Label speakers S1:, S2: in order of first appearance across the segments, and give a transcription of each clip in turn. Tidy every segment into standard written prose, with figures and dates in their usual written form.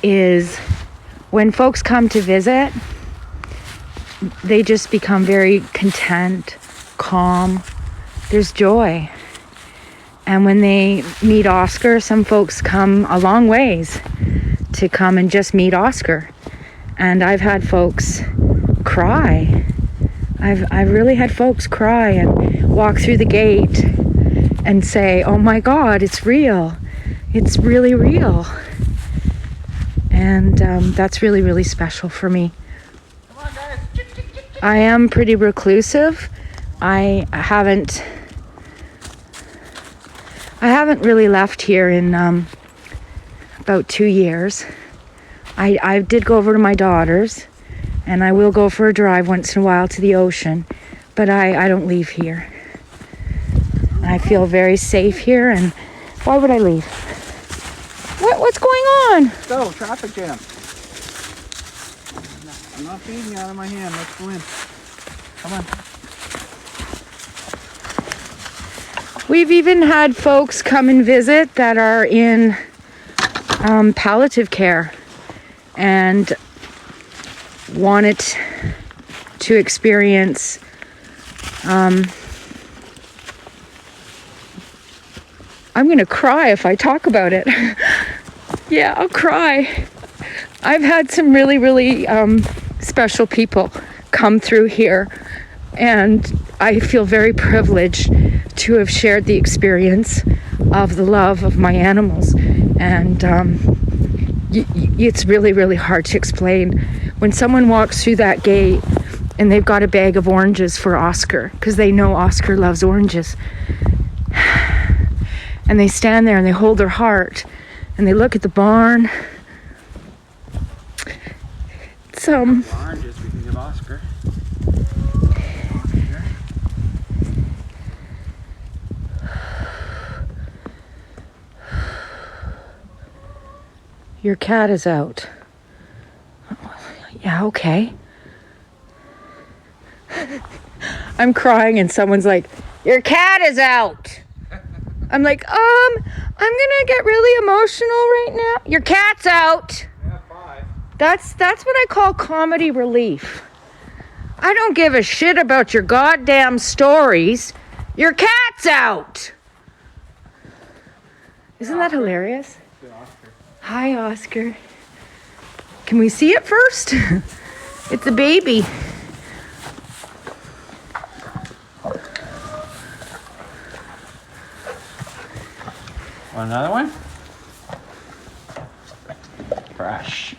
S1: is when folks come to visit, they just become very content, calm. There's joy. And when they meet Oscar, some folks come a long ways to come and just meet Oscar. And I've had folks cry. I've really had folks cry and walk through the gate and say, oh my God, it's real. It's really real. And that's really, really special for me.
S2: Come on, guys.
S1: I am pretty reclusive. I haven't really left here in about 2 years. I did go over to my daughter's, and I will go for a drive once in a while to the ocean, but I don't leave here. I feel very safe here, and why would I leave? What's going on?
S2: Let's go, traffic jam. I'm not feeding you out of my hand. Let's go in. Come on.
S1: We've even had folks come and visit that are in palliative care and wanted to experience I'm gonna cry if I talk about it. Yeah, I'll cry. I've had some really, really special people come through here, and I feel very privileged to have shared the experience of the love of my animals. And it's really, really hard to explain. When someone walks through that gate and they've got a bag of oranges for Oscar, because they know Oscar loves oranges, and they stand there and they hold their heart and they look at the barn. It's
S2: Oranges we can give Oscar.
S1: Your cat is out. Yeah, okay. I'm crying and someone's like, your cat is out. I'm like, I'm gonna get really emotional right now. Your cat's out.
S2: Yeah, 5.
S1: That's what I call comedy relief. I don't give a shit about your goddamn stories. Your cat's out. Isn't that hilarious?
S2: Good Oscar.
S1: Hi, Oscar. Can we see it first? It's a baby.
S2: Want another one? Fresh.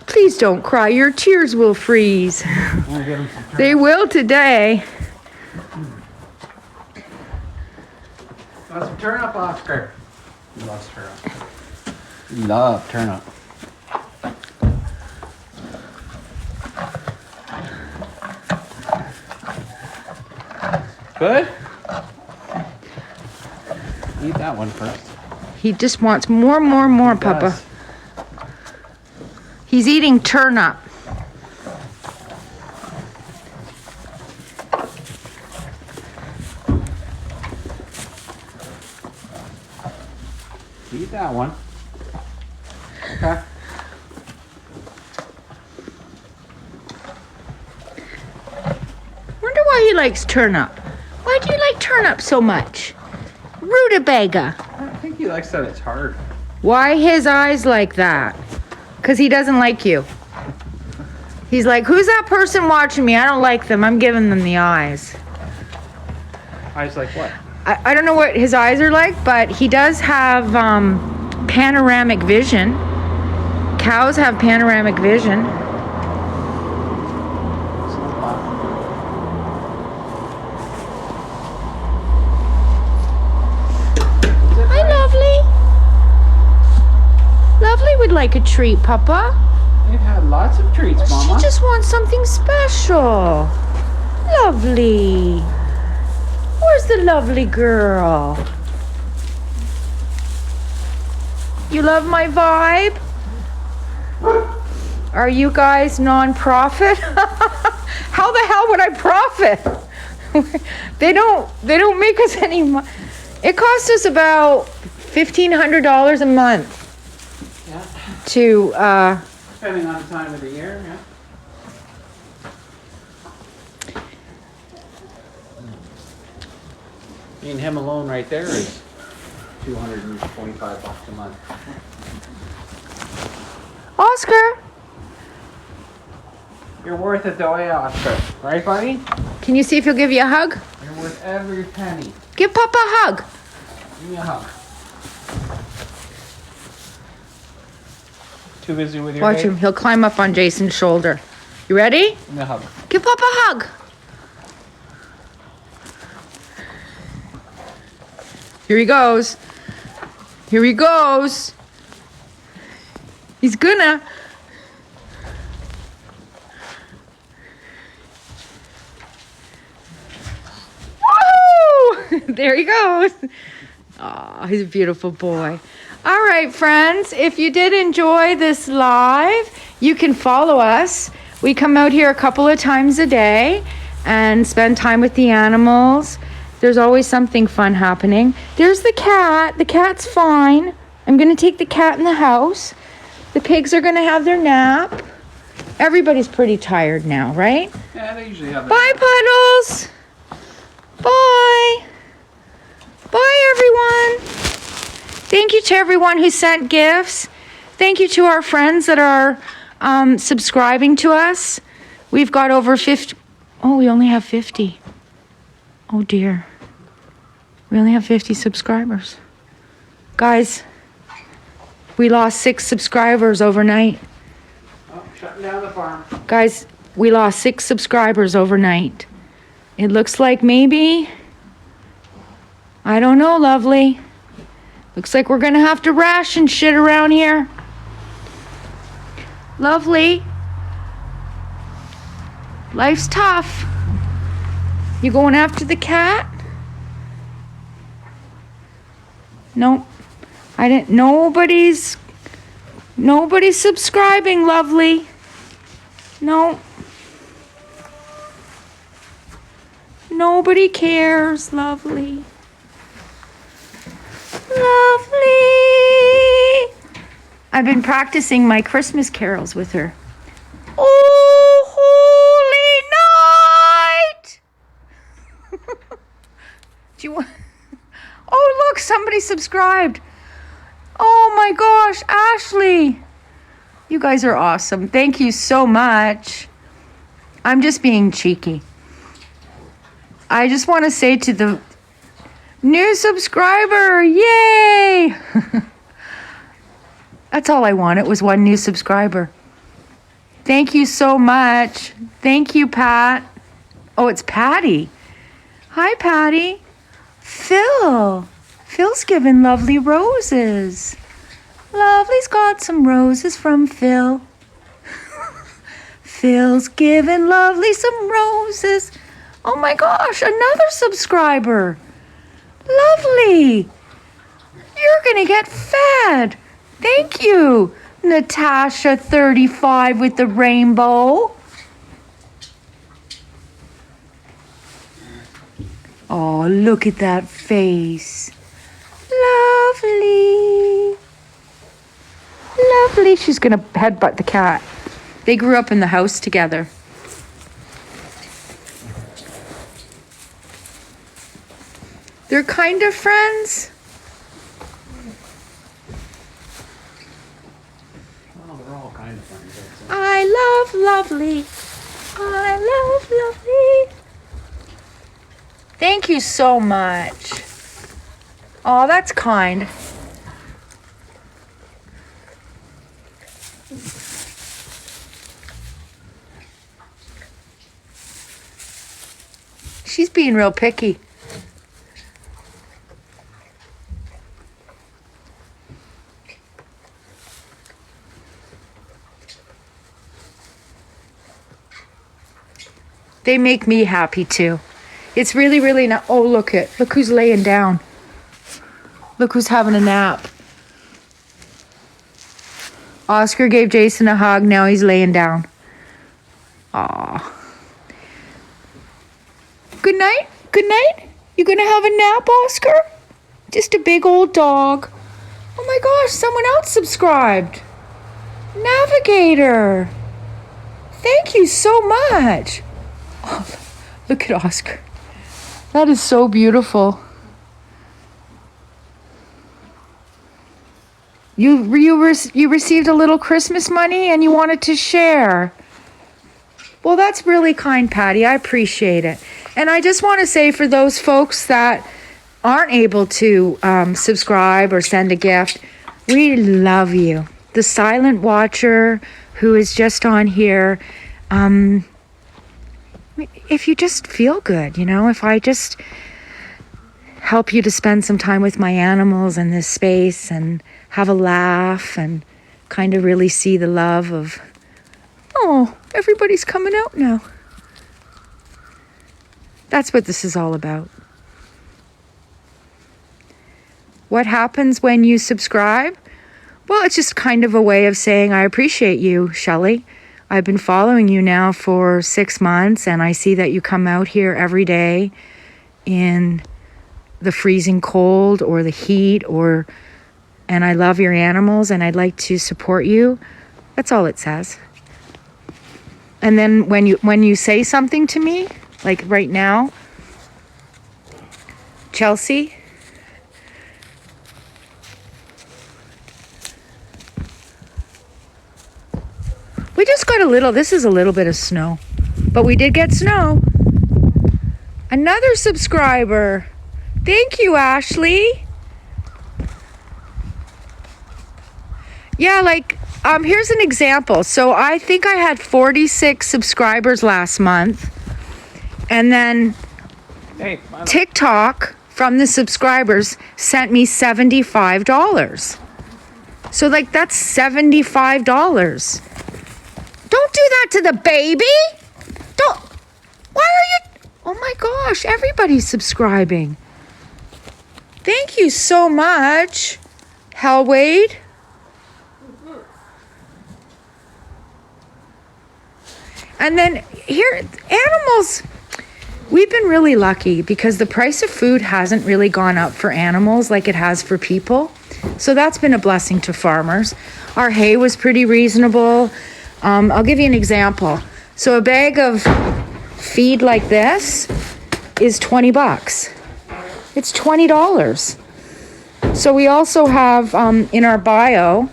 S1: Please don't cry. Your tears will freeze.
S2: Wanna give him some turn?
S1: They will today.
S2: Want some turnip, Oscar? He loves turnip. Love turnip. Good? Eat that one first.
S1: He just wants more, Papa.
S2: Does.
S1: He's eating turnip.
S2: Eat that one. Okay.
S1: Wonder why he likes turnip. Why do you like turnip so much? Rutabaga.
S2: I think he likes that it's hard.
S1: Why his eyes like that? Because he doesn't like you. He's like, who's that person watching me? I don't like them. I'm giving them the eyes.
S2: Eyes like what?
S1: I don't know what his eyes are like, but he does have panoramic vision. Cows have panoramic vision. Hi, Lovely. Lovely would like a treat, Papa.
S2: They've had lots of treats, Mama.
S1: She just wants something special. Lovely. Where's the lovely girl? You love my vibe? Are you guys non-profit? How the hell would I profit? They don't make us any money. It costs us about $1,500 a month.
S2: Yeah.
S1: to
S2: Depending on the time of the year, yeah. Me and him alone right there is $225 a month.
S1: Oscar,
S2: You're worth it though, eh, Oscar? Right, buddy?
S1: can you see if he'll give you a hug?
S2: You're worth every penny.
S1: Give Papa a hug.
S2: Give me a hug. Too busy with your
S1: Watch
S2: day?
S1: him. He'll climb up on Jason's shoulder. You ready?
S2: Give me a hug.
S1: Give Papa a hug. Here he goes. Here he goes. He's gonna. Woo! There he goes. Aw, he's a beautiful boy. All right, friends, if you did enjoy this live, you can follow us. We come out here a couple of times a day and spend time with the animals. There's always something fun happening. There's the cat. The cat's fine. I'm going to take the cat in the house. The pigs are going to have their nap. Everybody's pretty tired now, right?
S2: Yeah, they usually have
S1: Bye, Puddles. Bye. Bye, everyone. Thank you to everyone who sent gifts. Thank you to our friends that are subscribing to us. We've got over 50. Oh, we only have 50. Oh, dear. We only have 50 subscribers. Guys, we lost 6 subscribers overnight.
S2: Oh, shutting down the farm.
S1: Guys, we lost 6 subscribers overnight. It looks like maybe, I don't know, lovely. Looks like we're gonna have to ration shit around here. Lovely. Life's tough. You going after the cat? Nope. I didn't. Nobody's subscribing, lovely. No. Nobody cares, lovely. Lovely. I've been practicing my Christmas carols with her. Oh, holy night. Do you want? Oh, look, somebody subscribed. Oh my gosh, Ashley. You guys are awesome. Thank you so much. I'm just being cheeky. I just want to say to the new subscriber, yay! That's all I want. It was one new subscriber. Thank you so much. Thank you, Pat. Oh, it's Patty. Hi, Patty. Phil. Phil's giving lovely roses. Lovely's got some roses from Phil. Phil's giving Lovely some roses. Oh my gosh, another subscriber. Lovely. You're gonna get fed. Thank you, Natasha 35 with the rainbow. Oh, look at that face. Lovely. Lovely. She's gonna headbutt the cat. They grew up in the house together. They're kind of friends.
S2: Well, they're all kind of friends. I'd say.
S1: I love Lovely. I love Lovely. Thank you so much. Oh, that's kind. She's being real picky. They make me happy too. It's really, really not. Oh, look who's laying down. Look who's having a nap. Oscar gave Jason a hug. Now he's laying down. Aw. Good night. Good night. You gonna have a nap, Oscar? Just a big old dog. Oh my gosh, someone else subscribed. Navigator. Thank you so much. Oh, look at Oscar. That is so beautiful. You received a little Christmas money and you wanted to share. Well, that's really kind, Patty. I appreciate it. And I just want to say for those folks that aren't able to subscribe or send a gift, we love you. The silent watcher who is just on here, if you just feel good, if I just help you to spend some time with my animals in this space and have a laugh and kind of really see the love of, oh, everybody's coming out now. That's what this is all about. What happens when you subscribe? Well, it's just kind of a way of saying, I appreciate you, Shelley. I've been following you now for 6 months, and I see that you come out here every day in the freezing cold or the heat, and I love your animals, and I'd like to support you. That's all it says. And then when you say something to me, like right now, Chelsea, we just got this is a little bit of snow, but we did get snow. Another subscriber. Thank you, Ashley. Yeah, here's an example. So I think I had 46 subscribers last month. And then TikTok from the subscribers sent me $75. So that's $75. Don't do that to the baby. Why are you? Oh my gosh, everybody's subscribing. Thank you so much, Hal Wade. And then here, animals, we've been really lucky because the price of food hasn't really gone up for animals like it has for people. So that's been a blessing to farmers. Our hay was pretty reasonable. I'll give you an example. So a bag of feed like this is $20. It's $20. So we also have in our bio,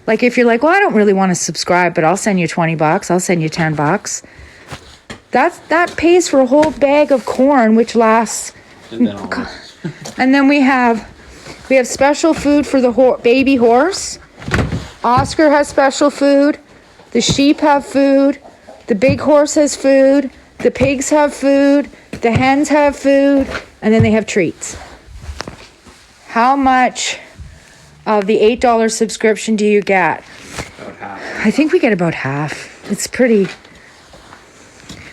S1: if you're like, well, I don't really want to subscribe, but I'll send you $20. I'll send you $10. That pays for a whole bag of corn, which lasts. And then we have special food for the baby horse. Oscar has special food. The sheep have food. The big horse has food. The pigs have food. The hens have food. And then they have treats. How much of the $8 subscription do you get?
S2: About half.
S1: I think we get about half. It's pretty.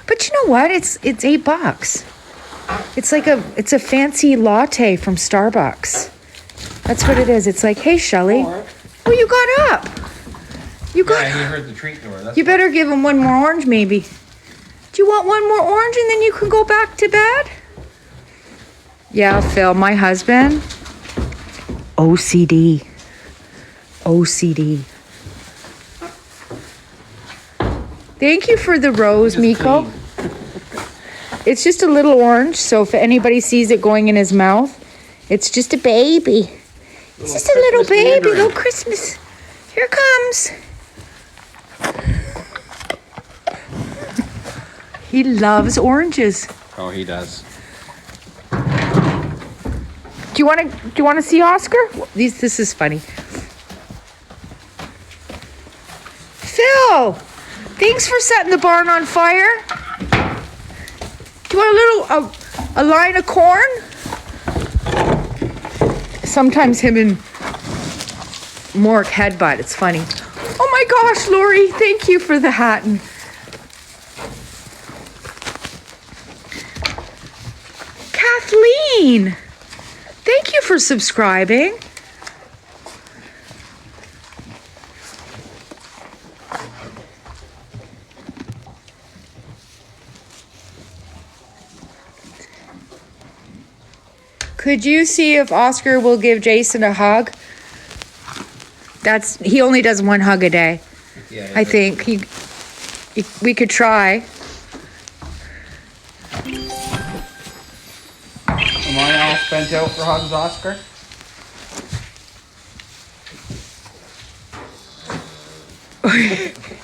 S1: But you know what? It's $8. It's a fancy latte from Starbucks. That's what it is. It's like, hey, Shelley. Oh, you got up.
S2: Yeah, he heard the treat door.
S1: You better give him one more orange, maybe. Do you want one more orange and then you can go back to bed? Yeah, Phil, my husband. OCD. Thank you for the rose, Miko. It's just a little orange, so if anybody sees it going in his mouth, it's just a baby. It's just a little baby, little Christmas. Here it comes. He loves oranges.
S2: Oh, he does.
S1: Do you want to see Oscar? This is funny. Phil, thanks for setting the barn on fire. Do you want a line of corn? Sometimes him and Mork headbutt. It's funny. Oh my gosh, Lori, thank you for the hat. And Kathleen, thank you for subscribing. Could you see if Oscar will give Jason a hug? he only does one hug a day.
S2: Yeah,
S1: I think we could try.
S2: Am I all spent out for hugs, Oscar?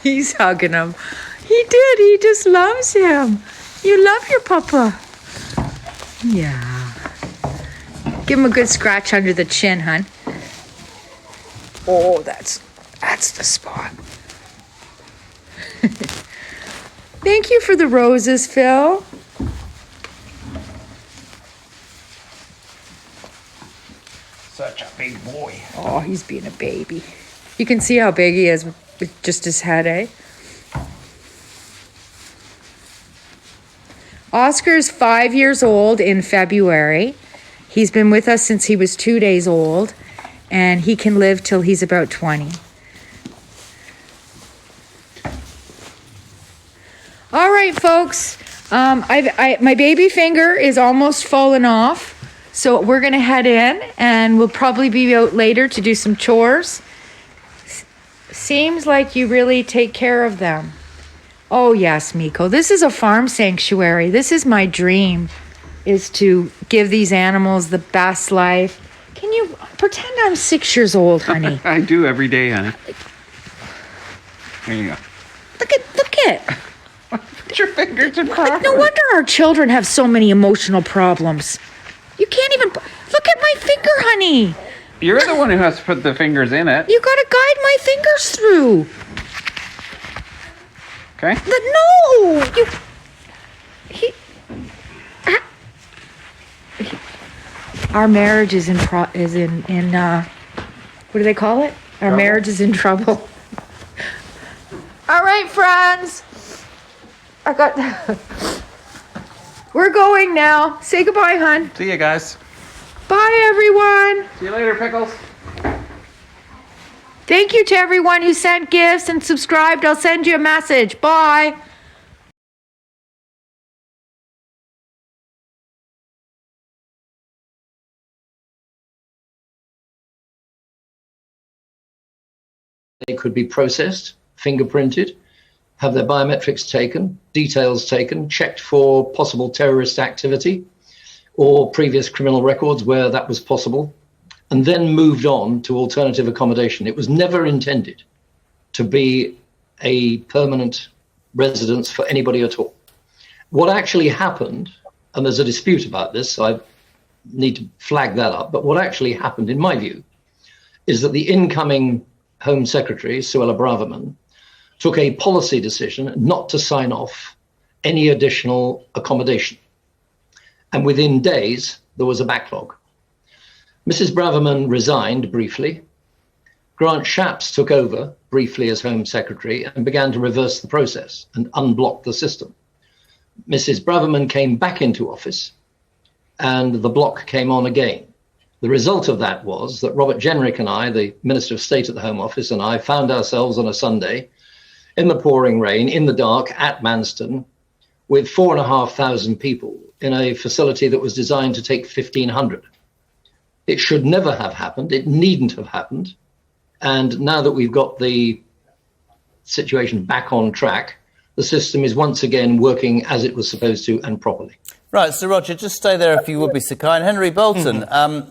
S1: He's hugging him. He did. He just loves him. You love your papa. Yeah. Give him a good scratch under the chin, hon. Oh, that's the spot. Thank you for the roses, Phil.
S2: Such a big boy.
S1: Oh, he's being a baby. You can see how big he is with just his head, eh? Oscar's 5 years old in February. He's been with us since he was 2 days old, and he can live till he's about 20. All right, folks. My baby finger is almost fallen off, so we're gonna head in, and we'll probably be out later to do some chores. Seems like you really take care of them. Oh yes, Miko. This is a farm sanctuary. This is my dream, is to give these animals the best life. Can you pretend I'm 6 years old, honey?
S2: I do every day, honey. There you go.
S1: Look it.
S2: Put your fingers in proper.
S1: No wonder our children have so many emotional problems. You can't even look at my finger, honey.
S2: You're the one who has to put the fingers in it.
S1: You gotta guide my fingers through.
S2: Okay.
S1: Our marriage is in what do they call it? Our
S2: Trouble.
S1: marriage is in trouble. All right, friends. We're going now. Say goodbye, hon.
S2: See you guys.
S1: Bye, everyone.
S2: See you later, Pickles.
S1: Thank you to everyone who sent gifts and subscribed. I'll send you a message. Bye.
S3: They could be processed, fingerprinted, have their biometrics taken, details taken, checked for possible terrorist activity or previous criminal records where that was possible, and then moved on to alternative accommodation. It was never intended to be a permanent residence for anybody at all. What actually happened, and there's a dispute about this, so I need to flag that up, but what actually happened, in my view, is that the incoming Home Secretary, Suella Braverman, took a policy decision not to sign off any additional accommodation. And within days, there was a backlog. Mrs. Braverman resigned briefly. Grant Shapps took over briefly as Home Secretary and began to reverse the process and unblock the system. Mrs. Braverman came back into office and the block came on again. The result of that was that Robert Jenrick and I, the Minister of State at the Home Office, and I found ourselves on a Sunday in the pouring rain, in the dark, at Manston, with 4,500 people in a facility that was designed to take 1,500. It should never have happened. It needn't have happened. And now that we've got the situation back on track, the system is once again working as it was supposed to and properly.
S4: Right, Sir Roger, just stay there if you would be so kind. Henry Bolton,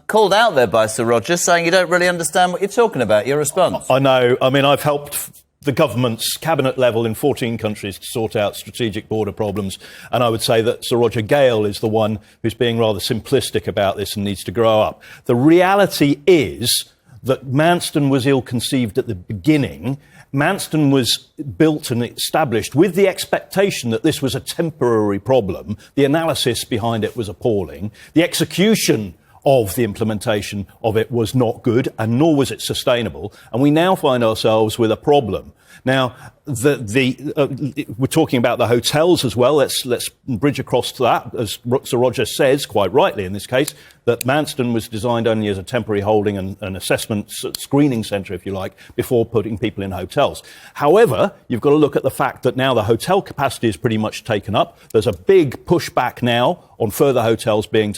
S4: called out there by Sir Roger, saying you don't really understand what you're talking about. Your response?
S5: I know. I mean, I've helped the government's cabinet level in 14 countries to sort out strategic border problems. And I would say that Sir Roger Gale is the one who's being rather simplistic about this and needs to grow up. The reality is that Manston was ill-conceived at the beginning. Manston was built and established with the expectation that this was a temporary problem. The analysis behind it was appalling. The execution of the implementation of it was not good, and nor was it sustainable. And we now find ourselves with a problem Now, we're talking about the hotels as well. Let's bridge across to that, as Sir Roger says, quite rightly in this case, that Manston was designed only as a temporary holding and assessment screening centre, if you like, before putting people in hotels. However, you've got to look at the fact that now the hotel capacity is pretty much taken up. There's a big pushback now on further hotels being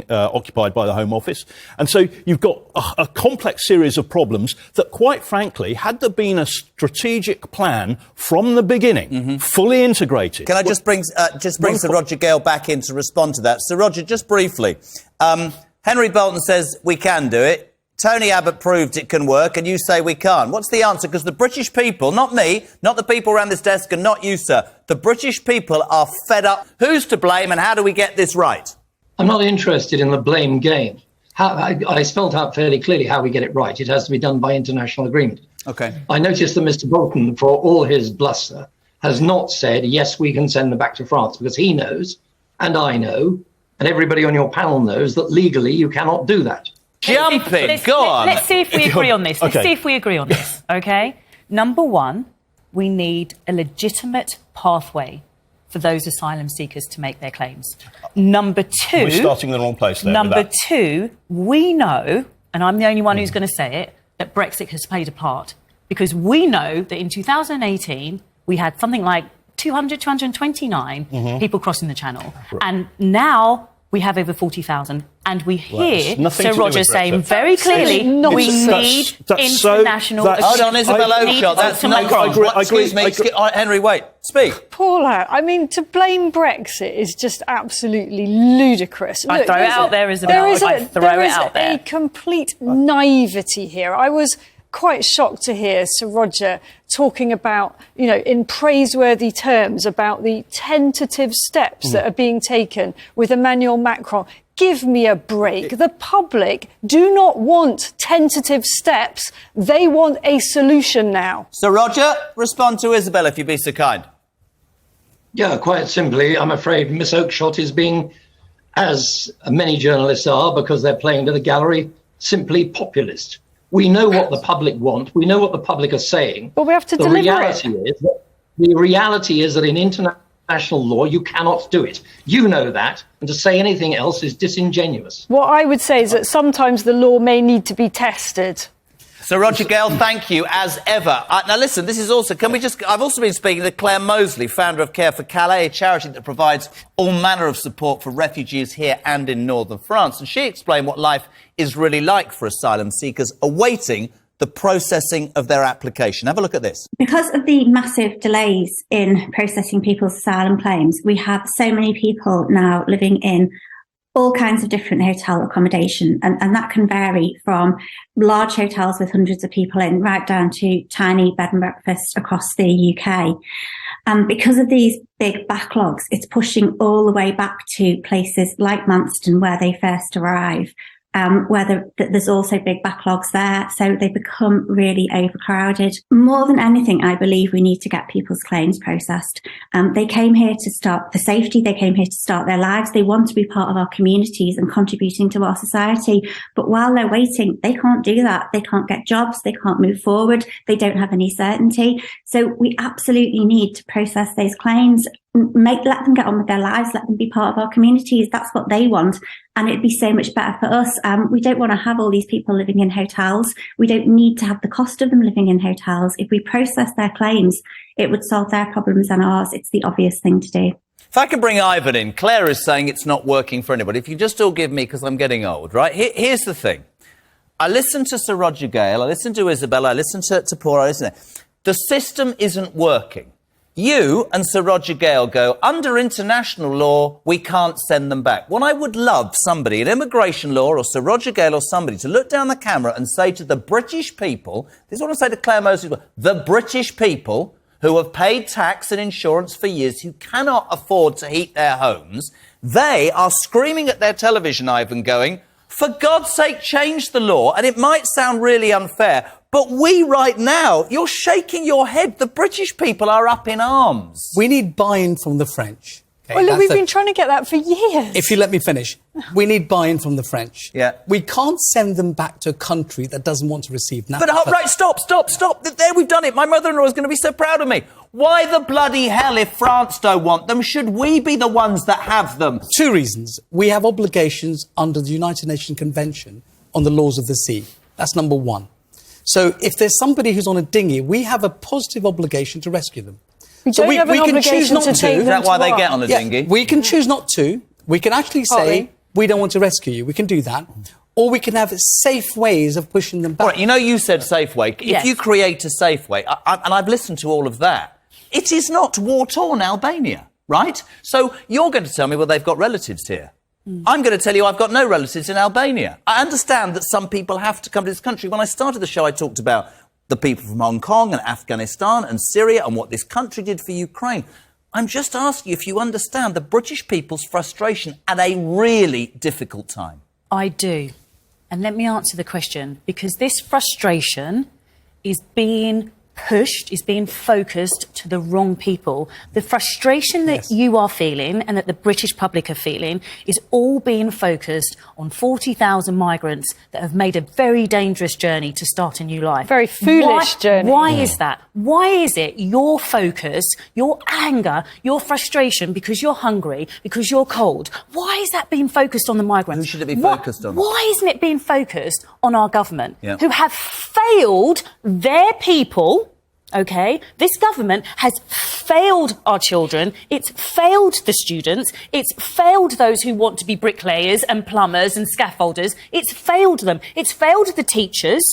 S5: occupied by the Home Office. And so you've got a complex series of problems that, quite frankly, had there been a strategic plan from the beginning, fully integrated.
S4: Can I just bring Sir Roger Gale back in to respond to that? Sir Roger, just briefly. Henry Bolton says we can do it. Tony Abbott proved it can work, and you say we can't. What's the answer? Because the British people, not me, not the people around this desk, and not you, sir, the British people are fed up. Who's to blame, and how do we get this right?
S3: I'm not interested in the blame game. I spelled out fairly clearly how we get it right. It has to be done by international agreement.
S4: OK.
S3: I noticed that Mr. Bolton, for all his bluster, has not said, yes, we can send them back to France, because he knows, and I know, and everybody on your panel knows that legally you cannot do that.
S4: Jumping, go on.
S6: Let's see if we agree on this. Let's see if we agree on this, OK? Number one, we need a legitimate pathway for those asylum seekers to make their claims. Number two...
S5: We're starting in the wrong place there.
S6: Number two, we know, and I'm the only one who's going to say it, that Brexit has played a part. Because we know that in 2018, we had something like 229 people crossing the Channel. Right. And now we have over 40,000. And we hear Sir Roger saying very clearly we need international...
S4: Hold on, Isabel Oakeshott, that's not wrong. Excuse me, Henry, wait, speak.
S7: Paula, I mean, to blame Brexit is just absolutely ludicrous.
S6: I throw it out there, Isabel.
S7: There is a complete naivety here. I was quite shocked to hear Sir Roger talking about, you know, in praiseworthy terms about the tentative steps that are being taken with Emmanuel Macron. Give me a break. The public do not want tentative steps. They want a solution now.
S4: Sir Roger, respond to Isabel, if you'd be so kind.
S3: Yeah, quite simply, I'm afraid Miss Oakeshott is being, as many journalists are, because they're playing to the gallery, simply populist. We know what the public want. We know what the public are saying.
S7: But we have to deliver it.
S3: The reality is that in international law, you cannot do it. You know that. And to say anything else is disingenuous.
S7: What I would say is that sometimes the law may need to be tested.
S4: Sir Roger Gale, thank you, as ever. Now, listen, this is also... I've also been speaking to Claire Mosley, founder of Care for Calais, a charity that provides all manner of support for refugees here and in northern France. And she explained what life is really like for asylum seekers awaiting the processing of their application. Have a look at this.
S8: Because of the massive delays in processing people's asylum claims, we have so many people now living in all kinds of different hotel accommodation, and that can vary from large hotels with hundreds of people in right down to tiny bed and breakfasts across the UK. And because of these big backlogs, it's pushing all the way back to places like Manston where they first arrive, where there's also big backlogs there, so they become really overcrowded. More than anything, I believe we need to get people's claims processed. They came here to start for safety, they came here to start their lives, they want to be part of our communities and contributing to our society, but while they're waiting, they can't do that. They can't get jobs, they can't move forward, they don't have any certainty. So we absolutely need to process those claims, let them get on with their lives, let them be part of our communities. That's what they want, and it'd be so much better for us. We don't want to have all these people living in hotels. We don't need to have the cost of them living in hotels. If we process their claims, it would solve their problems and ours. It's the obvious thing to do.
S4: If I can bring Ivan in, Claire is saying it's not working for anybody. If you just all give me, because I'm getting old, right? Here's the thing. I listen to Sir Roger Gale, I listen to Isabella, I listen to Paul, I listen to... The system isn't working. You and Sir Roger Gale go, under international law, we can't send them back. Well, I would love somebody in immigration law or Sir Roger Gale or somebody to look down the camera and say to the British people, this is what I say to Claire Mosley, the British people who have paid tax and insurance for years, who cannot afford to heat their homes, they are screaming at their television, Ivan, going, for God's sake, change the law. And it might sound really unfair, but we right now, you're shaking your head. The British people are up in arms.
S2: We need buy-in from the French.
S9: Okay,
S7: Well, look,
S9: that's
S7: we've
S9: the-
S7: been trying to get that for years.
S9: If you let me finish, we need buy-in from the French.
S4: Yeah.
S9: We can't send them back to a country that doesn't want to receive NAFTA.
S4: But right, stop. There, we've done it. My mother-in-law is going to be so proud of me. Why the bloody hell, if France don't want them, should we be the ones that have them?
S9: Two reasons. We have obligations under the United Nations Convention on the laws of the sea. That's number one. So if there's somebody who's on a dinghy, we have a positive obligation to rescue them.
S7: We don't have an
S9: can choose
S7: obligation
S9: not
S7: to take
S4: Is
S7: them
S4: that why
S7: to
S4: they
S7: our-
S4: get on the dinghy?
S9: We can choose not to. We can actually say,
S7: Partly.
S9: we don't want to rescue you. We can do that. Or we can have safe ways of pushing them back.
S4: All right, you know, you said Safeway. If
S6: Yes.
S4: you create a Safeway, and I've listened to all of that, it is not war-torn Albania, right? So you're going to tell me, well, they've got relatives here. I'm going to tell you I've got no relatives in Albania. I understand that some people have to come to this country. When I started the show, I talked about the people from Hong Kong and Afghanistan and Syria and what this country did for Ukraine. I'm just asking you if you understand the British people's frustration at a really difficult time.
S6: I do. And let me answer the question, because this frustration is being pushed, is being focused to the wrong people. The frustration that you are feeling and that the British public are feeling is all being focused on 40,000 migrants that have made a very dangerous journey to start a new life.
S7: Very foolish journey.
S6: Why is that? Why is it your focus, your anger, your frustration because you're hungry, because you're cold? Why is that being focused on the migrants?
S4: Who should it be focused on?
S6: Why isn't it being focused on our government,
S4: Yeah.
S6: who have failed their people? Okay, this government has failed our children. It's failed the students. It's failed those who want to be bricklayers and plumbers and scaffolders. It's failed them. It's failed the teachers.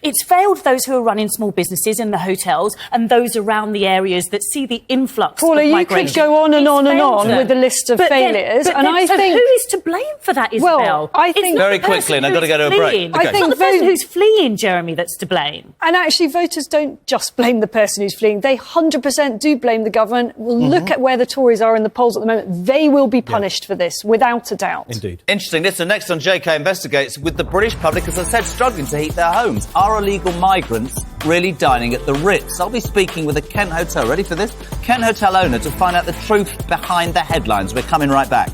S6: It's failed those who are running small businesses in the hotels and those around the areas that see the influx
S7: Paula,
S6: of
S7: you
S6: migration.
S7: could go on and
S6: It's
S7: on and
S6: failed
S7: on
S6: them.
S7: with a list of
S6: But then-
S7: failures,
S6: but
S7: and
S6: then-
S7: I
S6: so
S7: think-
S6: who is to blame for that, Isabel?
S7: Well, I
S6: It's
S7: think-
S6: not
S4: Very
S6: the person
S4: quickly, and I've got to
S6: who's
S4: go to a break.
S6: fleeing.
S4: Okay.
S6: It's not the person who's fleeing, Jeremy, that's to blame.
S7: And actually, voters don't just blame the person who's fleeing. They 100% do blame the government. We'll look at where the Tories are in the polls at the moment. They will be punished for this, without a doubt.
S5: Indeed.
S4: Interesting. Listen, next on JK Investigates, with the British public, as I said, struggling to heat their homes. Are illegal migrants really dining at the Ritz? I'll be speaking with a Kent Hotel. Ready for this? Kent Hotel owner to find out the truth behind the headlines. We're coming right back.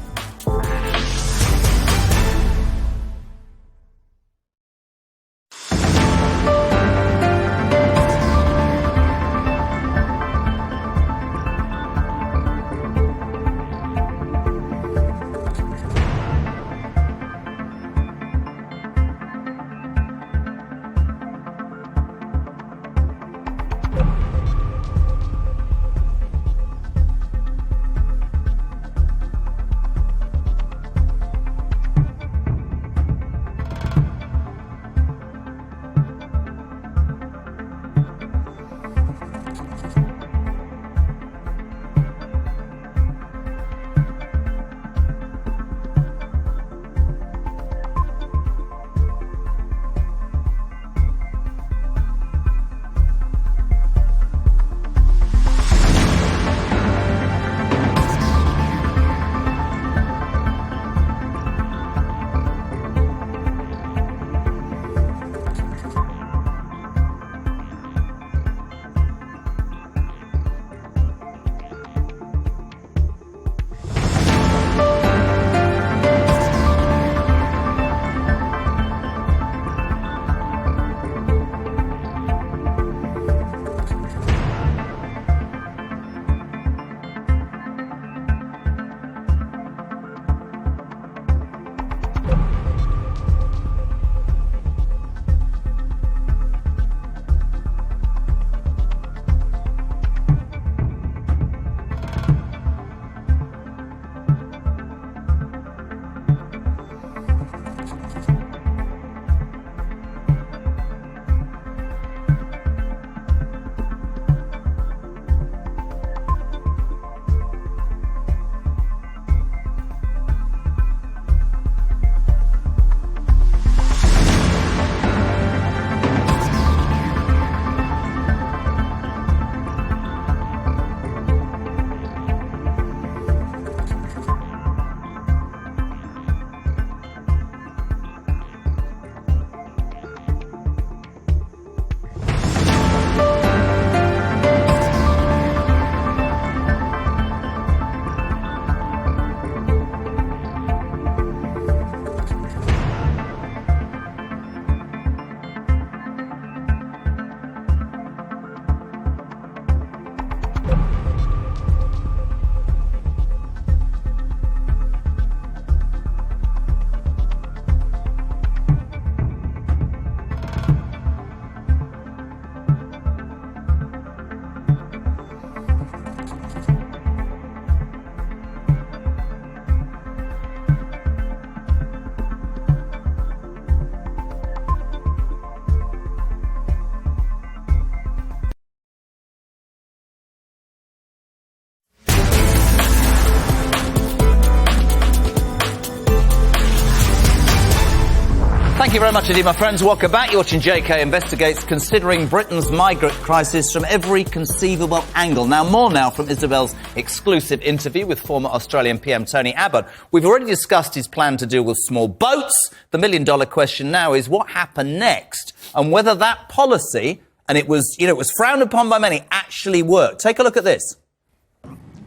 S4: Thank you very much indeed, my friends. Welcome back. You're watching JK Investigates, considering Britain's migrant crisis from every conceivable angle. Now, more now from Isabel's exclusive interview with former Australian PM Tony Abbott. We've already discussed his plan to deal with small boats. The million-dollar question now is what happened next, and whether that policy, and it was frowned upon by many, actually worked. Take a look at this.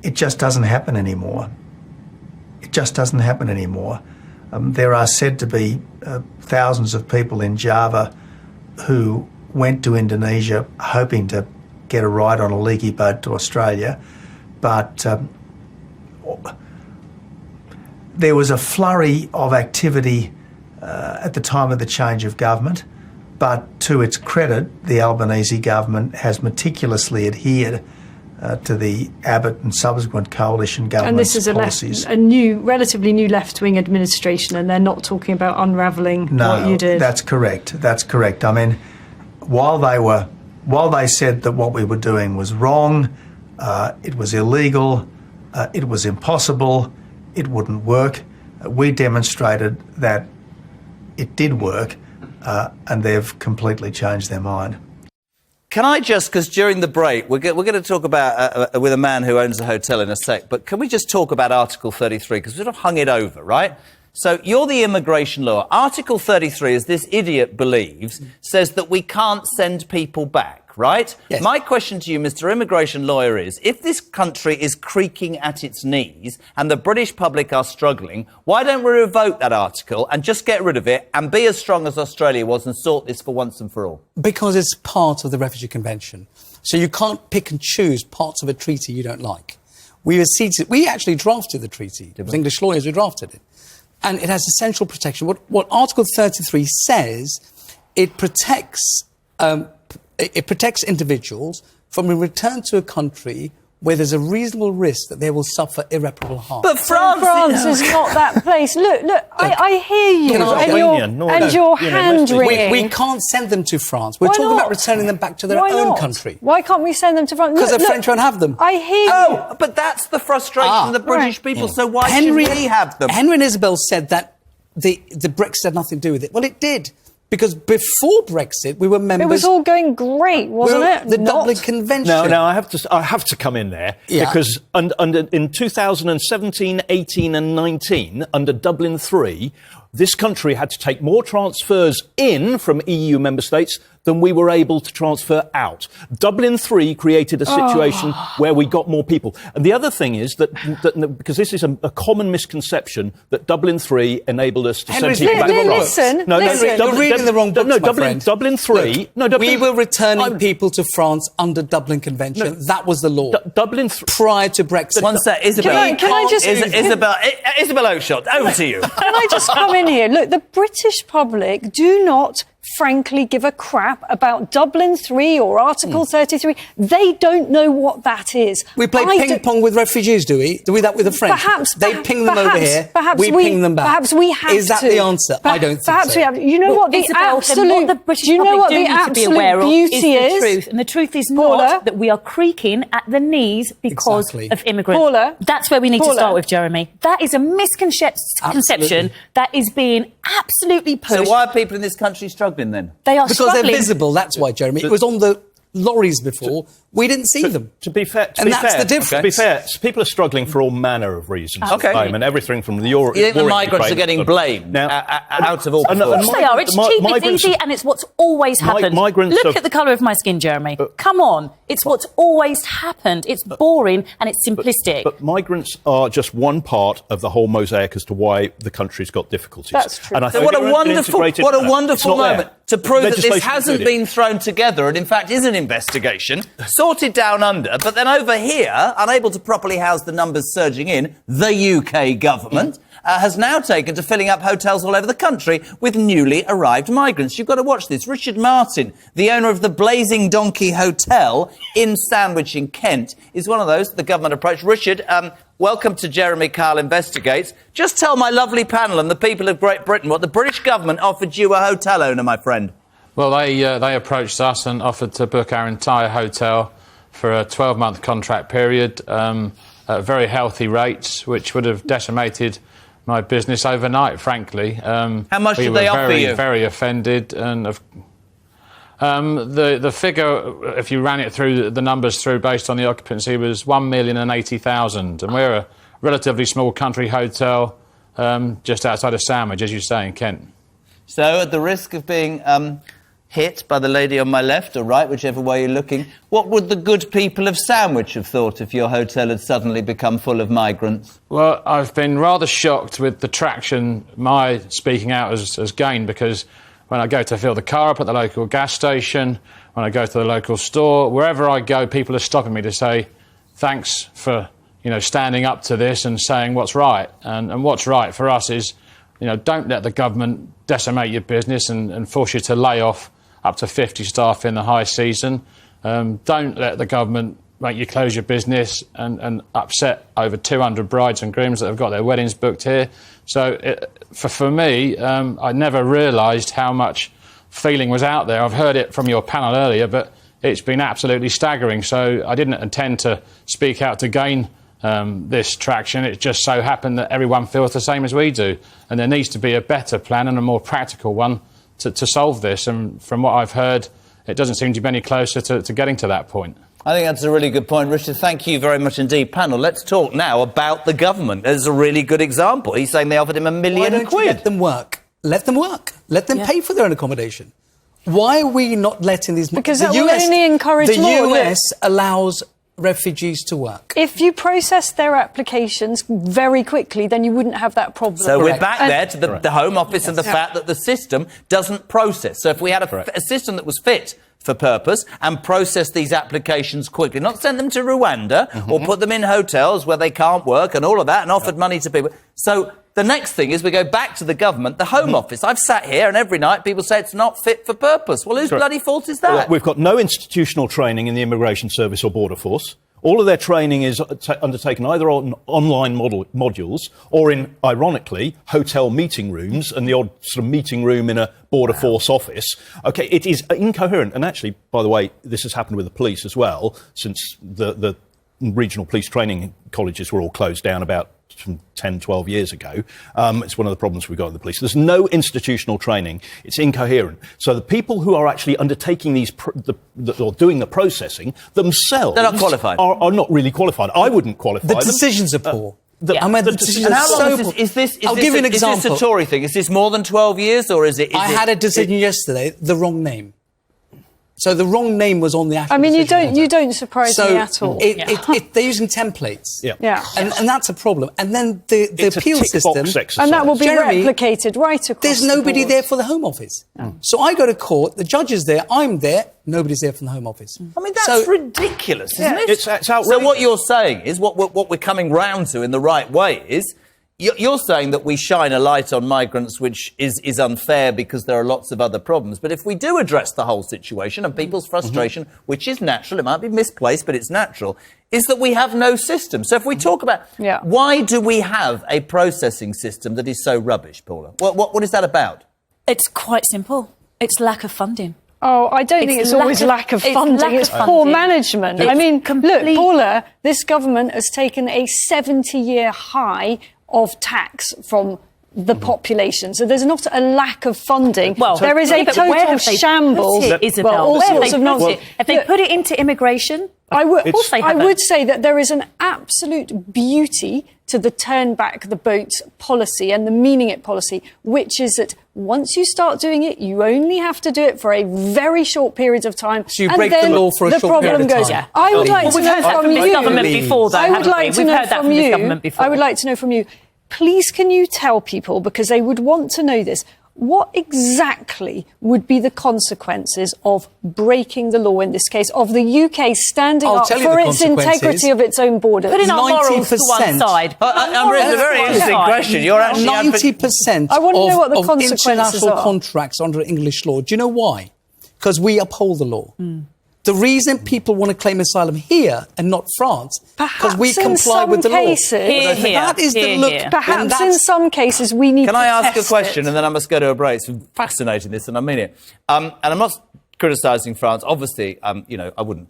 S10: It just doesn't happen anymore. It just doesn't happen anymore. There are said to be thousands of people in Java who went to Indonesia hoping to get a ride on a leaky boat to Australia, but there was a flurry of activity at the time of the change of government, but to its credit, the Albanese government has meticulously adhered to the Abbott and subsequent coalition government's policies.
S7: And this is a relatively new left-wing administration, and they're not talking about unravelling what you did.
S10: No, that's correct. That's correct. I mean, while they said that what we were doing was wrong, it was illegal, it was impossible, it wouldn't work, we demonstrated that it did work, and they've completely changed their mind.
S4: Can I just, because during the break, we're going to talk about with a man who owns a hotel in a sec, but can we just talk about Article 33, because we've sort of hung it over, right? So you're the immigration lawyer. Article 33, as this idiot believes, says that we can't send people back, right?
S9: Yes.
S4: My question to you, Mr. Immigration Lawyer, is if this country is creaking at its knees and the British public are struggling, why don't we revoke that article and just get rid of it and be as strong as Australia was and sort this for once and for all?
S9: Because it's part of the Refugee Convention. So you can't pick and choose parts of a treaty you don't like. We actually drafted the treaty. It was English lawyers who drafted it. And it has essential protection. What Article 33 says, it protects individuals from a return to a country where there's a reasonable risk that they will suffer irreparable harm.
S4: But
S7: France is not that place. Look, I hear you and your hand-wringing.
S9: We can't send them to France. We're talking about returning them back to their own country.
S7: Why can't we send them to France?
S9: Because the French won't have them.
S7: I hear you.
S4: Oh, but that's the frustration of the British people, so why should we have them?
S9: Henry and Isabel said that the Brexit had nothing to do with it. Well, it did. Because before Brexit, we were members...
S7: It was all going great, wasn't it?
S9: The Dublin Convention.
S5: No, I have to come in there, because in 2017, 18 and 19, under Dublin III, this country had to take more transfers in from EU member states than we were able to transfer out. Dublin III created a situation where we got more people. And the other thing is that because this is a common misconception, that Dublin III enabled us to send people back to France.
S7: Listen.
S9: You're reading the wrong books, my friend.
S5: Dublin III...
S9: we were returning people to France under Dublin Convention. That was the law.
S5: Dublin III...
S9: Prior to Brexit.
S4: One sec, Isabel.
S7: Can I just...
S4: Isabel Oakeshott, over to you.
S7: Can I just come in here? Look, the British public do not frankly give a crap about Dublin 3 or Article 33. They don't know what that is.
S9: We play ping-pong with refugees, do we? Do we that with the French? They ping them over here, we ping them back.
S7: Perhaps we have to.
S9: Is that the answer? I don't think
S7: perhaps
S9: so.
S7: we have. You know what the absolute...
S6: the British
S7: do you know
S6: public
S7: what
S6: do
S7: the
S6: need to be
S7: absolute
S6: aware of
S7: beauty
S6: is the truth. And the truth is not that we are creaking at the knees because of immigrants.
S7: Paula,
S6: that's where we need to start with, Jeremy. That is a misconception that is being absolutely pushed.
S4: So why are people in this country struggling then?
S6: They are
S9: because
S6: struggling.
S9: They're visible, that's why, Jeremy. It was on the lorries before. We didn't see them.
S5: To be fair,
S9: that's the difference.
S5: To be fair, people are struggling for all manner of reasons at the moment. Everything from the Europe.
S4: You think the migrants are getting blamed out of all?
S6: Of course they are. It's cheap, it's easy, and it's what's always happened. Look at the colour of my skin, Jeremy. Come on. It's what's always happened. It's boring and it's simplistic.
S5: But migrants are just one part of the whole mosaic as to why the country's got difficulties.
S7: That's true.
S5: And I
S4: so
S5: think
S4: what a wonderful moment to prove that this hasn't been thrown together and in fact is an investigation sorted down under. But then over here, unable to properly house the numbers surging in, the UK government has now taken to filling up hotels all over the country with newly arrived migrants. You've got to watch this. Richard Martin, the owner of the Blazing Donkey Hotel in Sandwich in Kent, is one of those that the government approached. Richard, welcome to Jeremy Kyle Investigates. Just tell my lovely panel and the people of Great Britain what the British government offered you, a hotel owner, my friend.
S11: Well, they approached us and offered to book our entire hotel for a 12-month contract period at very healthy rates, which would have decimated my business overnight, frankly.
S4: How much
S11: we
S4: did
S11: were
S4: they offer
S11: very,
S4: you?
S11: very offended. And the figure, if you ran it through, the numbers through based on the occupancy, was 1,080,000. And we're a relatively small country hotel just outside of Sandwich, as you say, in Kent.
S4: So, at the risk of being hit by the lady on my left or right, whichever way you're looking, what would the good people of Sandwich have thought if your hotel had suddenly become full of migrants?
S11: Well, I've been rather shocked with the traction my speaking out has gained, because when I go to fill the car up at the local gas station, when I go to the local store, wherever I go, people are stopping me to say, thanks for, standing up to this and saying what's right. And what's right for us is, don't let the government decimate your business and force you to lay off up to 50 staff in the high season. Don't let the government make you close your business and upset over 200 brides and grooms that have got their weddings booked here. So for me, I never realised how much feeling was out there. I've heard it from your panel earlier, but it's been absolutely staggering. So I didn't intend to speak out to gain this traction. It just so happened that everyone feels the same as we do. And there needs to be a better plan and a more practical one to solve this. And from what I've heard, it doesn't seem to be any closer to getting to that point.
S4: I think that's a really good point, Richard. Thank you very much indeed. Panel, let's talk now about the government. There's a really good example. He's saying they offered him £1 million.
S9: Why don't you let them work? Let them work. Let them pay for their own accommodation. Why are we not letting these...
S7: Because that will only encourage
S9: the
S7: more.
S9: The US allows refugees to work.
S7: If you process their applications very quickly, then you wouldn't have that problem.
S4: So we're back there to the Home Office and the fact that the system doesn't process. So if we had a system that was fit for purpose and process these applications quickly, not send them to Rwanda or put them in hotels where they can't work and all of that and offered money to people. So the next thing is we go back to the government, the Home Office. I've sat here and every night people say it's not fit for purpose. Well, whose bloody fault is that?
S5: Well, we've got no institutional training in the Immigration Service or Border Force. All of their training is undertaken either on online modules or in, ironically, hotel meeting rooms and the odd sort of meeting room in a Border Force office. OK, it is incoherent. And actually, by the way, this has happened with the police as well, since the regional police training colleges were all closed down about 10, 12 years ago. It's one of the problems we've got with the police. There's no institutional training. It's incoherent. So the people who are actually undertaking these or doing the processing themselves...
S4: They're not qualified.
S5: Are not really qualified. I wouldn't qualify
S9: The
S5: them.
S9: decisions are poor. The decisions
S4: and
S9: are
S4: how
S9: so
S4: long
S9: poor.
S4: is this?
S9: I'll give you an
S4: Is
S9: example.
S4: this a Tory thing? Is this more than 12 years or is it...
S9: I had a decision yesterday, the wrong name. So the wrong name was on the actual decision.
S7: You don't surprise me at all.
S9: They're using templates.
S7: Yeah.
S9: And that's a problem. And then the appeal system...
S7: And that will be
S9: Jeremy,
S7: replicated right across
S9: there's
S7: the
S9: nobody
S7: board.
S9: there for the Home Office. So I go to court, the judge is there, I'm there, nobody's there from the Home Office.
S4: I mean, that's ridiculous, isn't it?
S5: It's outrageous.
S4: So what you're saying is, what we're coming round to in the right way is, you're saying that we shine a light on migrants, which is unfair because there are lots of other problems. But if we do address the whole situation and people's frustration, which is natural, it might be misplaced, but it's natural, is that we have no system. So if we talk about why do we have a processing system that is so rubbish, Paula? What is that about?
S6: It's quite simple. It's lack of funding.
S7: Oh, I don't think it's always lack of funding. It's poor management. I mean, look, Paula, this government has taken a 70-year high of tax from the population. So there's not a lack of funding.
S6: Well,
S7: there is a total shambles.
S6: Isabel,
S7: all sorts of nonsense.
S6: If they put it into immigration,
S7: I would say that there is an absolute beauty to the turn back the boats policy and the meaning it policy, which is that once you start doing it, you only have to do it for a very short period of time.
S9: So you break the law for a short period of time.
S7: Yeah. I would like to know from you.
S6: Government before, though,
S7: I would like to know from you.
S6: I
S7: would like to know from you. Please, can you tell people, because they would want to know this, what exactly would be the consequences of breaking the law in this case, of the UK standing up for its integrity of its own borders?
S6: Putting our morals to one side.
S4: It's a very interesting question. You're actually
S9: 90%
S7: I want to know what the
S9: of
S7: consequences
S9: international
S7: are.
S9: contracts under English law. Do you know why? Because we uphold the law. The reason people want to claim asylum here and not France, because we comply with the law. That is the look.
S7: Perhaps in some cases we need to
S4: Can I ask a
S7: test
S4: question
S7: it.
S4: and then I must go to a break? It's fascinating, this, and I mean it. And I'm not criticising France. Obviously, I wouldn't.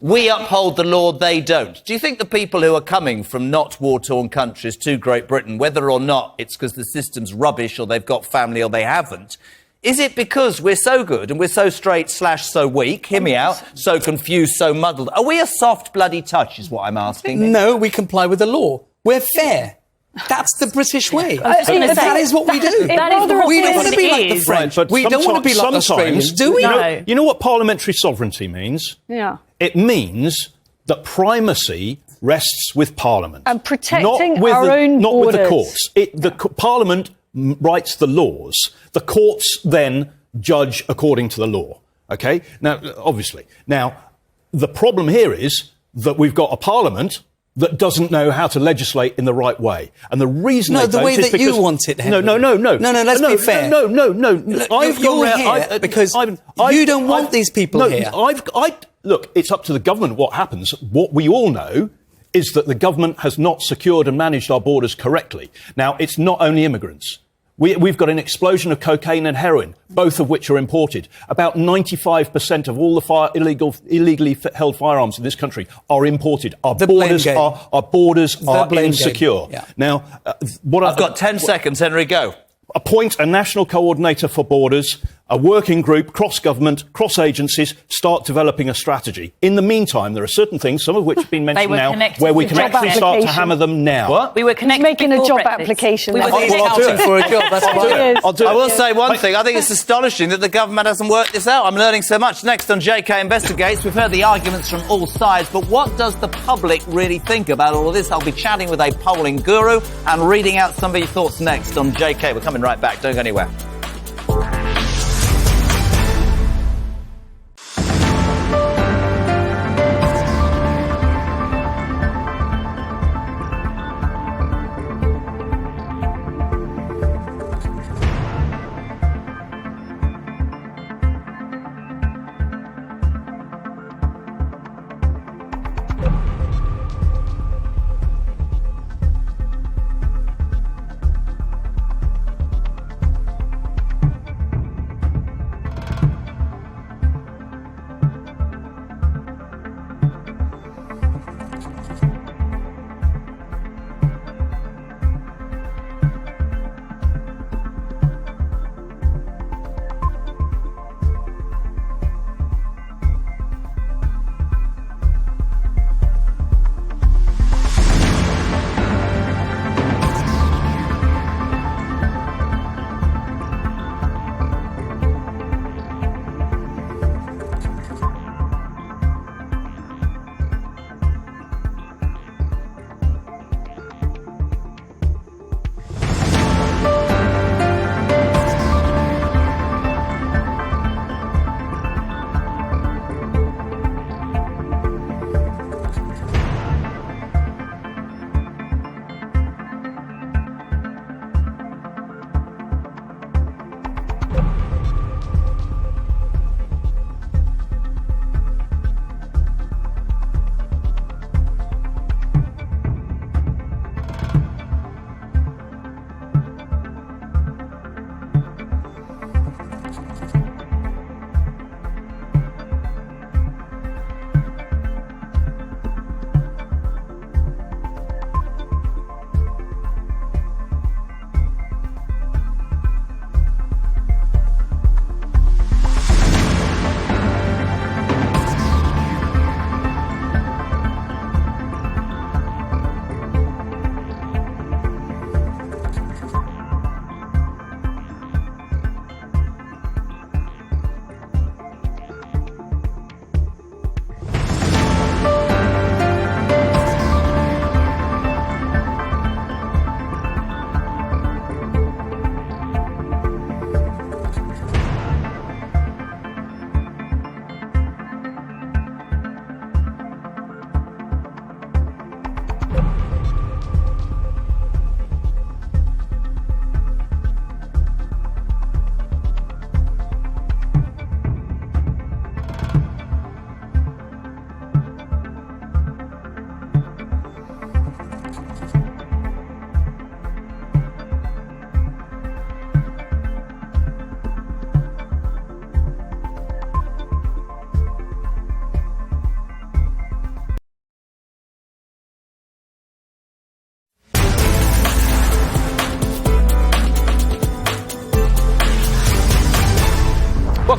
S4: We uphold the law, they don't. Do you think the people who are coming from not war-torn countries to Great Britain, whether or not it's because the system's rubbish or they've got family or they haven't, is it because we're so good and we're so straight/so weak, hear me out, so confused, so muddled? Are we a soft bloody touch is what I'm asking?
S9: No, we comply with the law. We're fair. That's the British way. That is what we do. We don't want to be like the French.
S5: But
S9: we don't want to be like the Australians, do we?
S6: No.
S5: You know what parliamentary sovereignty means?
S7: Yeah.
S5: It means that primacy rests with Parliament.
S7: And protecting
S5: not with
S7: our
S5: the,
S7: own
S5: Not with the
S7: borders.
S5: courts. Parliament writes the laws. The courts then judge according to the law. OK? Now, obviously. Now, the problem here is that we've got a Parliament that doesn't know how to legislate in the right way. And the reason
S9: No,
S5: they
S9: the
S5: don't
S9: way
S5: is
S9: that
S5: because...
S9: you want it, Henry.
S5: No,
S9: let's be fair.
S5: No.
S9: Look, you're here because you don't want these people here.
S5: Look, it's up to the government what happens. What we all know is that the government has not secured and managed our borders correctly. Now, it's not only immigrants. We've got an explosion of cocaine and heroin, both of which are imported. About 95% of all the illegally held firearms in this country are imported. Our borders are insecure.
S9: Yeah.
S5: Now,
S4: I've got 10 seconds, Henry, go.
S5: Appoint a national coordinator for borders, a working group, cross-government, cross-agencies, start developing a strategy. In the meantime, there are certain things, some of which have been mentioned now, where we can actually start to hammer them now.
S4: What?
S6: We were connected
S7: Making a
S6: before
S7: job
S6: Brexit.
S7: application.
S6: We were
S7: That's
S9: Well, I'll do it for a job. That's why.
S5: I'll do it.
S4: I will say one thing. I think it's astonishing that the government hasn't worked this out. I'm learning so much. Next on JK Investigates, we've heard the arguments from all sides, but what does the public really think about all of this? I'll be chatting with a polling guru and reading out some of your thoughts next on JK. We're coming right back. Don't go anywhere.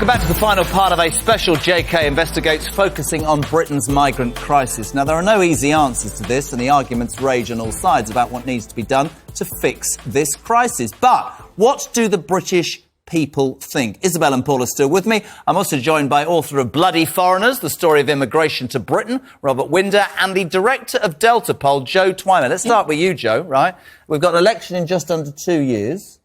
S4: Welcome back to the final part of a special JK Investigates focusing on Britain's migrant crisis. Now, there are no easy answers to this, and the arguments rage on all sides about what needs to be done to fix this crisis. But what do the British people think? Isabel and Paul are still with me. I'm also joined by author of Bloody Foreigners, the story of immigration to Britain, Robert Winder, and the director of Delta Poll, Joe Twyman. Let's start with you, Joe, right? We've got an election in just under 2 years.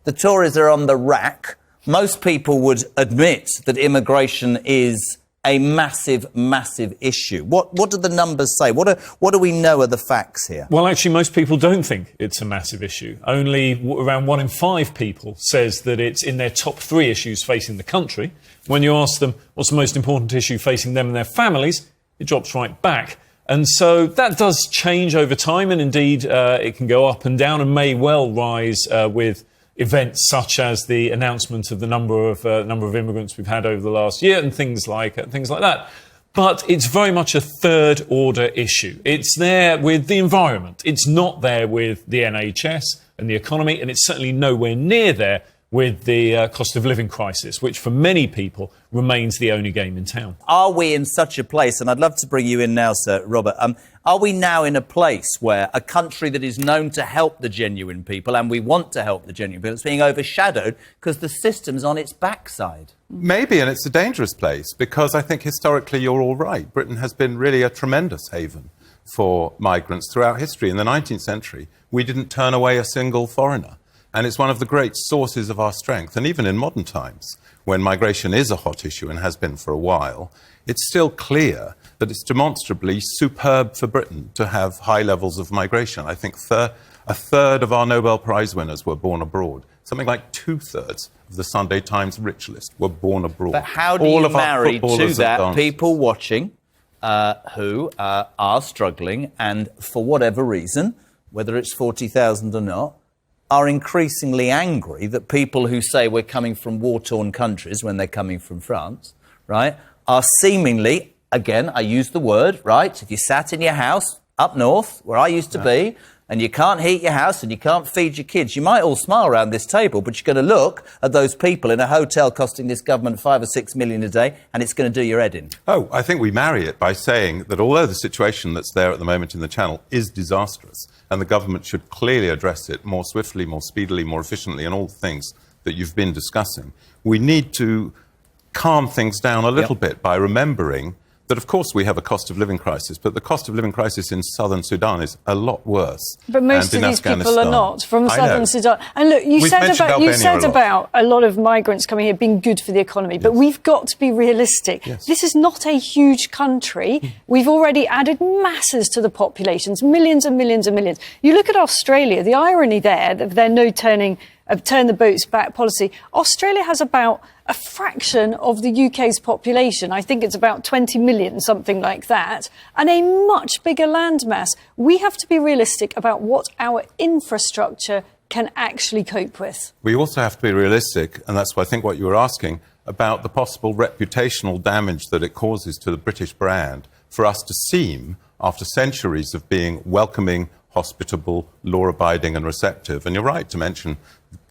S4: The Tories are on the rack. Most people would admit that immigration is a massive, massive issue. What do the numbers say? What do we know are the facts here?
S12: Well, actually, most people don't think it's a massive issue. Only around 1 in 5 people says that it's in their top 3 issues facing the country. When you ask them what's the most important issue facing them and their families, it drops right back. And so that does change over time, and indeed it can go up and down and may well rise with events such as the announcement of the number of immigrants we've had over the last year and things like that. But it's very much a third order issue. It's there with the environment. It's not there with the NHS and the economy, and it's certainly nowhere near there with the cost of living crisis, which for many people remains the only game in town.
S4: Are we in such a place, and I'd love to bring you in now, Sir Robert, are we now in a place where a country that is known to help the genuine people, and we want to help the genuine people, is being overshadowed because the system's on its backside?
S13: Maybe, and it's a dangerous place, because I think historically you're all right. Britain has been really a tremendous haven for migrants throughout history. In the 19th century, we didn't turn away a single foreigner. And it's one of the great sources of our strength. And even in modern times, when migration is a hot issue and has been for a while, it's still clear that it's demonstrably superb for Britain to have high levels of migration. I think a third of our Nobel Prize winners were born abroad. Something like 2/3 of the Sunday Times rich list were born abroad.
S4: But how do you marry to that people watching who are struggling and, for whatever reason, whether it's 40,000 or not, are increasingly angry that people who say we're coming from war-torn countries when they're coming from France, right, are seemingly, again, I use the word, right, if you sat in your house up north, where I used to be, and you can't heat your house and you can't feed your kids, you might all smile around this table, but you're going to look at those people in a hotel costing this government 5 or 6 million a day, and it's going to do your head in.
S13: Oh, I think we marry it by saying that although the situation that's there at the moment in the Channel is disastrous, and the government should clearly address it more swiftly, more speedily, more efficiently, and all the things that you've been discussing, we need to calm things down a little bit by remembering that, of course, we have a cost of living crisis, but the cost of living crisis in southern Sudan is a lot worse.
S7: But most of these people are not from southern Sudan. And look, you said about a lot of migrants coming here being good for the economy, but we've got to be realistic.
S13: Yes.
S7: This is not a huge country. We've already added masses to the populations, millions and millions and millions. You look at Australia, the irony there, that they're no turn the boats back policy. Australia has about a fraction of the UK's population. I think it's about 20 million, something like that, and a much bigger landmass. We have to be realistic about what our infrastructure can actually cope with.
S13: We also have to be realistic, and that's why I think what you were asking, about the possible reputational damage that it causes to the British brand for us to seem, after centuries of being welcoming, hospitable, law-abiding and receptive. And you're right to mention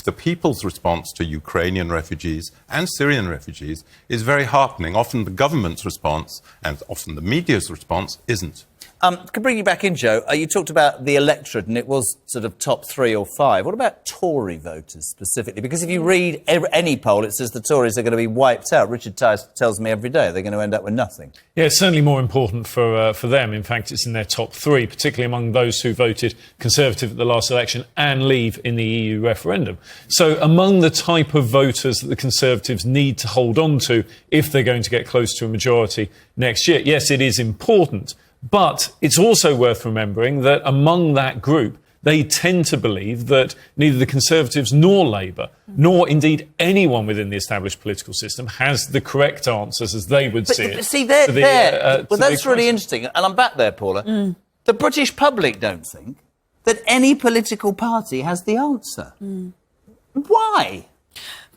S13: the people's response to Ukrainian refugees and Syrian refugees is very heartening. Often the government's response and often the media's response isn't.
S4: Can bring you back in, Joe. You talked about the electorate, and it was sort of top 3 or 5. What about Tory voters specifically? Because if you read any poll, it says the Tories are going to be wiped out. Richard Tice tells me every day they're going to end up with nothing.
S12: Yeah, it's certainly more important for them. In fact, it's in their top 3, particularly among those who voted Conservative at the last election and Leave in the EU referendum. So among the type of voters that the Conservatives need to hold on to if they're going to get close to a majority next year, yes, it is important. But it's also worth remembering that among that group, they tend to believe that neither the Conservatives nor Labour, nor indeed anyone within the established political system, has the correct answers as they would see it.
S4: See, well, that's really interesting. And I'm back there, Paula. The British public don't think that any political party has the answer. Why?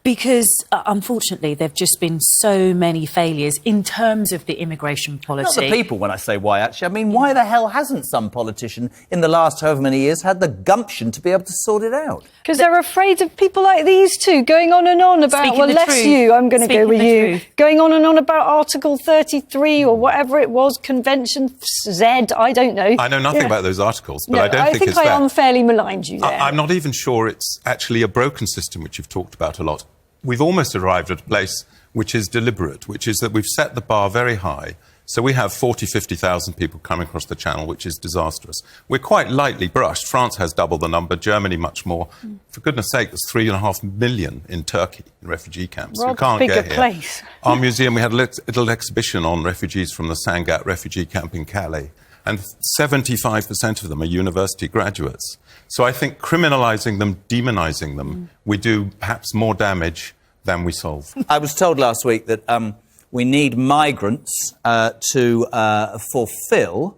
S6: Because, unfortunately, there have just been so many failures in terms of the immigration policy.
S4: Not the people when I say why, actually. I mean, why the hell hasn't some politician in the last however many years had the gumption to be able to sort it out?
S7: Because they're afraid of people like these two going on and on about, well, less you, I'm going to go with you. Going on and on about Article 33 or whatever it was, Convention Z, I don't know.
S13: I know nothing about those articles, but
S7: No,
S13: I don't think it's
S7: I
S13: that.
S7: unfairly maligned you there.
S13: I'm not even sure it's actually a broken system, which you've talked about a lot. We've almost arrived at a place which is deliberate, which is that we've set the bar very high. So we have 40, 50,000 people coming across the Channel, which is disastrous. We're quite lightly brushed. France has double the number, Germany much more. For goodness sake, there's 3.5 million in Turkey in refugee camps.
S7: Rather
S13: You can't
S7: bigger
S13: get here.
S7: place.
S13: Our museum, we had a little exhibition on refugees from the Sangatte refugee camp in Calais, and 75% of them are university graduates. So I think criminalising them, demonising them, we do perhaps more damage than we solve.
S4: I was told last week that we need migrants to fulfil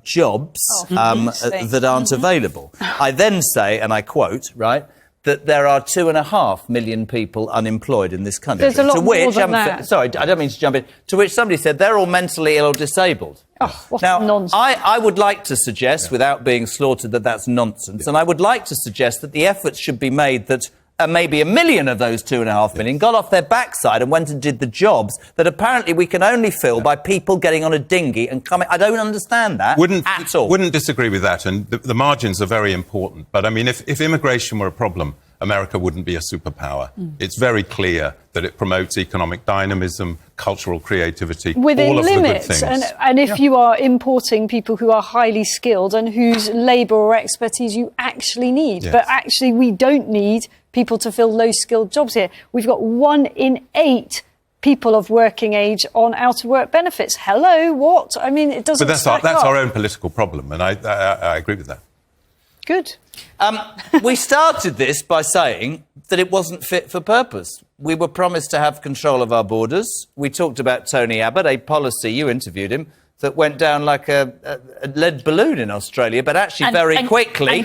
S4: jobs that aren't available. I then say, and I quote, right, that there are 2.5 million people unemployed in this country.
S7: There's a lot
S4: to
S7: more
S4: which,
S7: than that.
S4: Sorry, I don't mean to jump in. To which somebody said they're all mentally ill or disabled.
S7: Oh, what
S4: now,
S7: nonsense.
S4: I would like to suggest, without being slaughtered, that that's nonsense. And I would like to suggest that the efforts should be made that maybe 1 million of those 2.5 million got off their backside and went and did the jobs that apparently we can only fill by people getting on a dinghy and coming. I don't understand that at all.
S13: Wouldn't disagree with that, and the margins are very important. But I mean, if immigration were a problem, America wouldn't be a superpower. It's very clear that it promotes economic dynamism, cultural creativity,
S7: Within
S13: all of
S7: limits.
S13: the good things.
S7: And if you are importing people who are highly skilled and whose labour or expertise you actually need,
S13: Yes.
S7: but actually we don't need people to fill low-skilled jobs here. We've got 1 in 8 people of working age on out-of-work benefits. Hello, what? I mean, it doesn't
S13: But
S7: stack
S13: that's
S7: up.
S13: our own political problem, and I agree with that.
S7: Good.
S4: We started this by saying that it wasn't fit for purpose. We were promised to have control of our borders. We talked about Tony Abbott, a policy, you interviewed him, that went down like a lead balloon in Australia, but actually very quickly,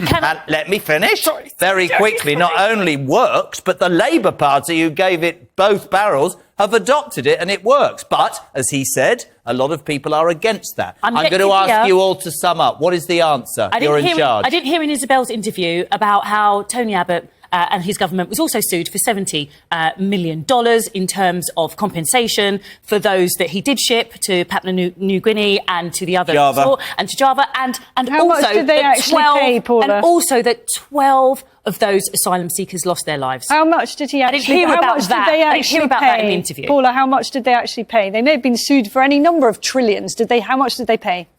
S4: let me finish, very quickly not only works, but the Labour Party, who gave it both barrels, have adopted it and it works. But, as he said, a lot of people are against that. I'm going to ask you all to sum up. What is the answer? You're in charge.
S6: I didn't hear in Isabel's interview about how Tony Abbott and his government was also sued for $70 million in terms of compensation for those that he did ship to Papua New Guinea and to the other
S4: Java.
S6: And to Java, and
S7: How
S6: also
S7: much did they
S6: that
S7: actually pay, Paula?
S6: and also that 12 of those asylum seekers lost their lives.
S7: How much did he actually?
S6: I didn't hear
S7: how
S6: about
S7: much
S6: that.
S7: Did they
S6: I
S7: actually
S6: didn't hear about
S7: pay?
S6: that in the interview.
S7: Paula, how much did they actually pay? They may have been sued for any number of trillions. Did they? How much did they pay?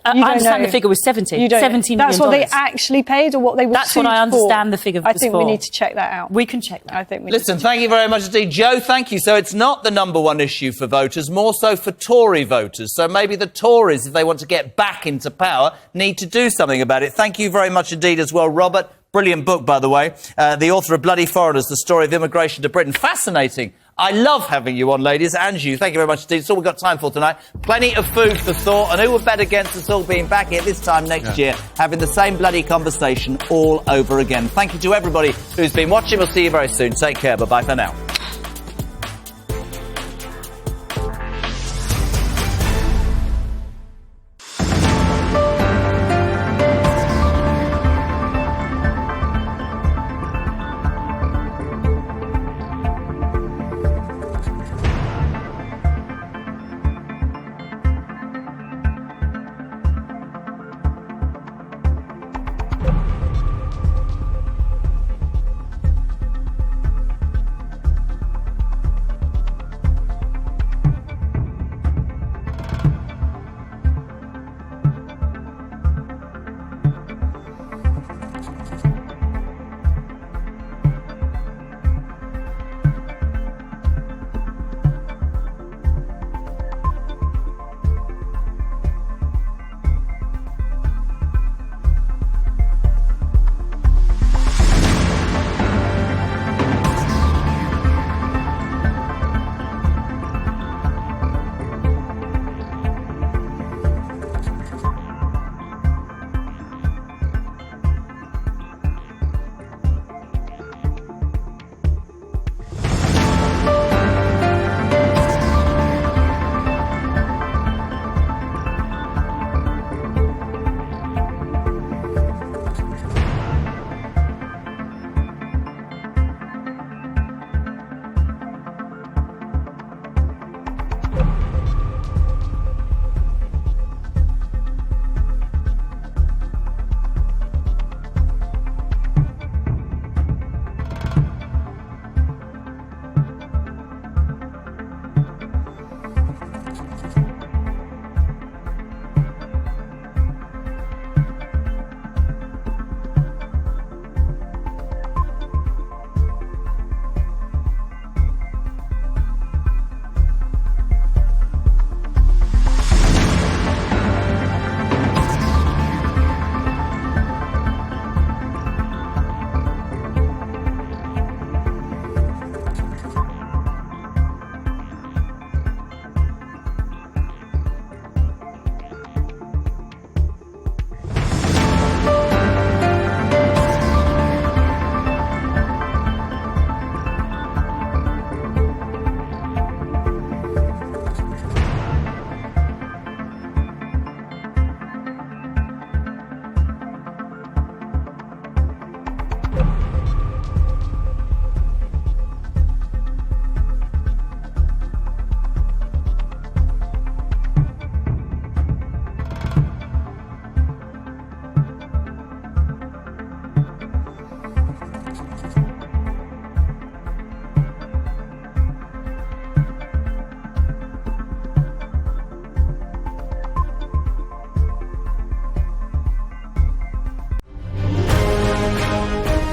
S6: I understand the figure was 70.
S7: You don't.
S6: $70 million.
S7: That's what they actually paid, or what they were
S6: That's
S7: sued
S6: what I understand
S7: for?
S6: the figure
S7: I
S6: was
S7: think
S6: for.
S7: we need to check that out.
S6: We can check that.
S7: I think we
S4: Listen, thank you very much indeed. Joe, thank you. So it's not the number one issue for voters, more so for Tory voters. So maybe the Tories, if they want to get back into power, need to do something about it. Thank you very much indeed as well, Robert. Brilliant book, by the way. The author of Bloody Foreigners, the story of immigration to Britain. Fascinating. I love having you on, ladies, and you. Thank you very much indeed. It's all we've got time for tonight. Plenty of food for thought, and who would bet against us all being back here this time next year, having the same bloody conversation all over again. Thank you to everybody who's been watching. We'll see you very soon. Take care. Bye-bye for now.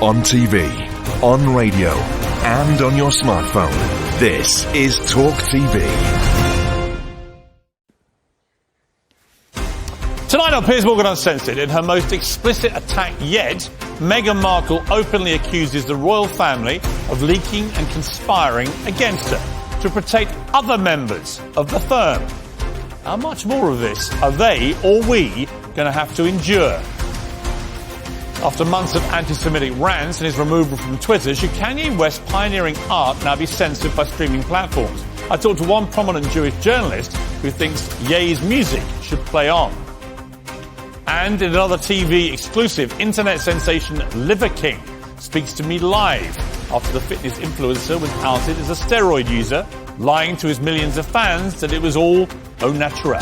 S14: On TV, on radio, and on your smartphone. This is Talk TV.
S15: Tonight on Piers Morgan Uncensored, in her most explicit attack yet, Meghan Markle openly accuses the royal family of leaking and conspiring against her to protect other members of the firm. How much more of this are they or we going to have to endure? After months of anti-Semitic rants and his removal from Twitter, should Kanye West's pioneering art now be censored by streaming platforms? I talked to one prominent Jewish journalist who thinks Ye's music should play on. And in another TV exclusive, internet sensation Liver King speaks to me live after the fitness influencer was outed as a steroid user, lying to his millions of fans that it was all au naturel.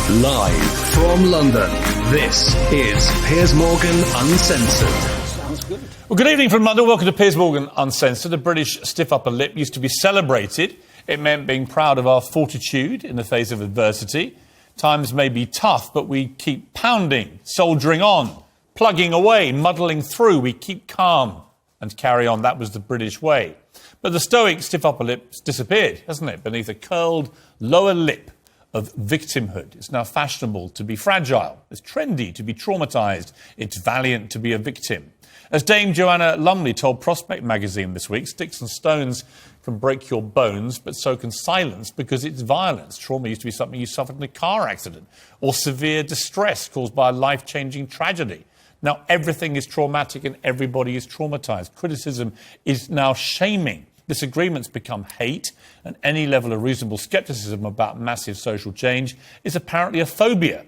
S14: Live from London, this is Piers Morgan Uncensored.
S15: Well, good evening from London. Welcome to Piers Morgan Uncensored. The British stiff upper lip used to be celebrated. It meant being proud of our fortitude in the face of adversity. Times may be tough, but we keep pounding, soldiering on, plugging away, muddling through. We keep calm and carry on. That was the British way. But the stoic stiff upper lip's disappeared, hasn't it? Beneath a curled lower lip of victimhood. It's now fashionable to be fragile. It's trendy to be traumatised. It's valiant to be a victim. As Dame Joanna Lumley told Prospect magazine this week, sticks and stones can break your bones, but so can silence because it's violence. Trauma used to be something you suffered in a car accident or severe distress caused by a life-changing tragedy. Now everything is traumatic and everybody is traumatised. Criticism is now shaming. Disagreements become hate, and any level of reasonable scepticism about massive social change is apparently a phobia.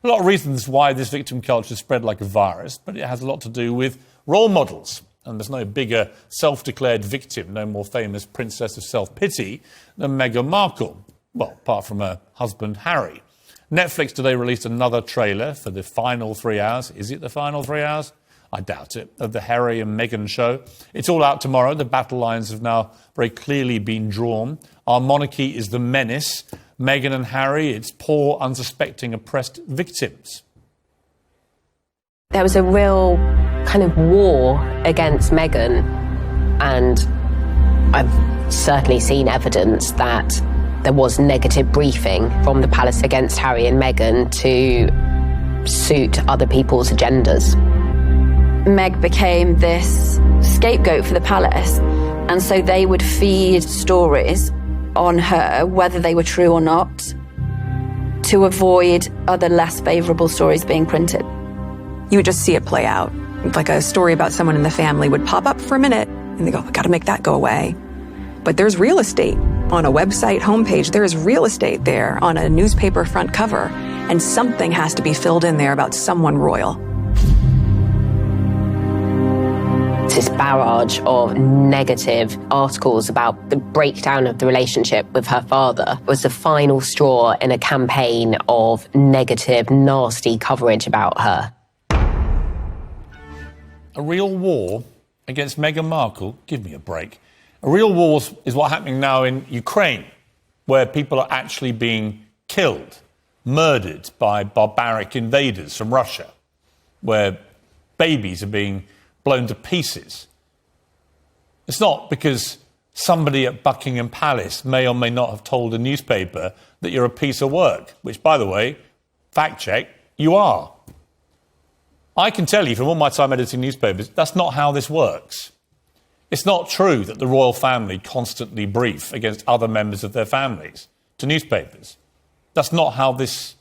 S15: A lot of reasons why this victim culture spread like a virus, but it has a lot to do with role models. And there's no bigger self-declared victim, no more famous princess of self-pity than Meghan Markle. Well, apart from her husband, Harry. Netflix today released another trailer for the final 3 hours. Is it the final 3 hours? I doubt it, of the Harry and Meghan show. It's all out tomorrow. The battle lines have now very clearly been drawn. Our monarchy is the menace. Meghan and Harry, it's poor, unsuspecting, oppressed victims.
S16: There was a real kind of war against Meghan, and I've certainly seen evidence that there was negative briefing from the palace against Harry and Meghan to suit other people's agendas.
S17: Meg became this scapegoat for the palace, and so they would feed stories on her, whether they were true or not, to avoid other less favourable stories being printed.
S18: You would just see it play out. Like a story about someone in the family would pop up for a minute, and they go, we gotta make that go away. But there's real estate on a website homepage. There is real estate there on a newspaper front cover, and something has to be filled in there about someone royal.
S16: This barrage of negative articles about the breakdown of the relationship with her father was the final straw in a campaign of negative, nasty coverage about her.
S15: A real war against Meghan Markle? Give me a break. A real war is what's happening now in Ukraine, where people are actually being killed, murdered by barbaric invaders from Russia, where babies are being blown to pieces. It's not because somebody at Buckingham Palace may or may not have told a newspaper that you're a piece of work, which, by the way, fact check, you are. I can tell you from all my time editing newspapers, that's not how this works. It's not true that the royal family constantly brief against other members of their families to newspapers. That's not how this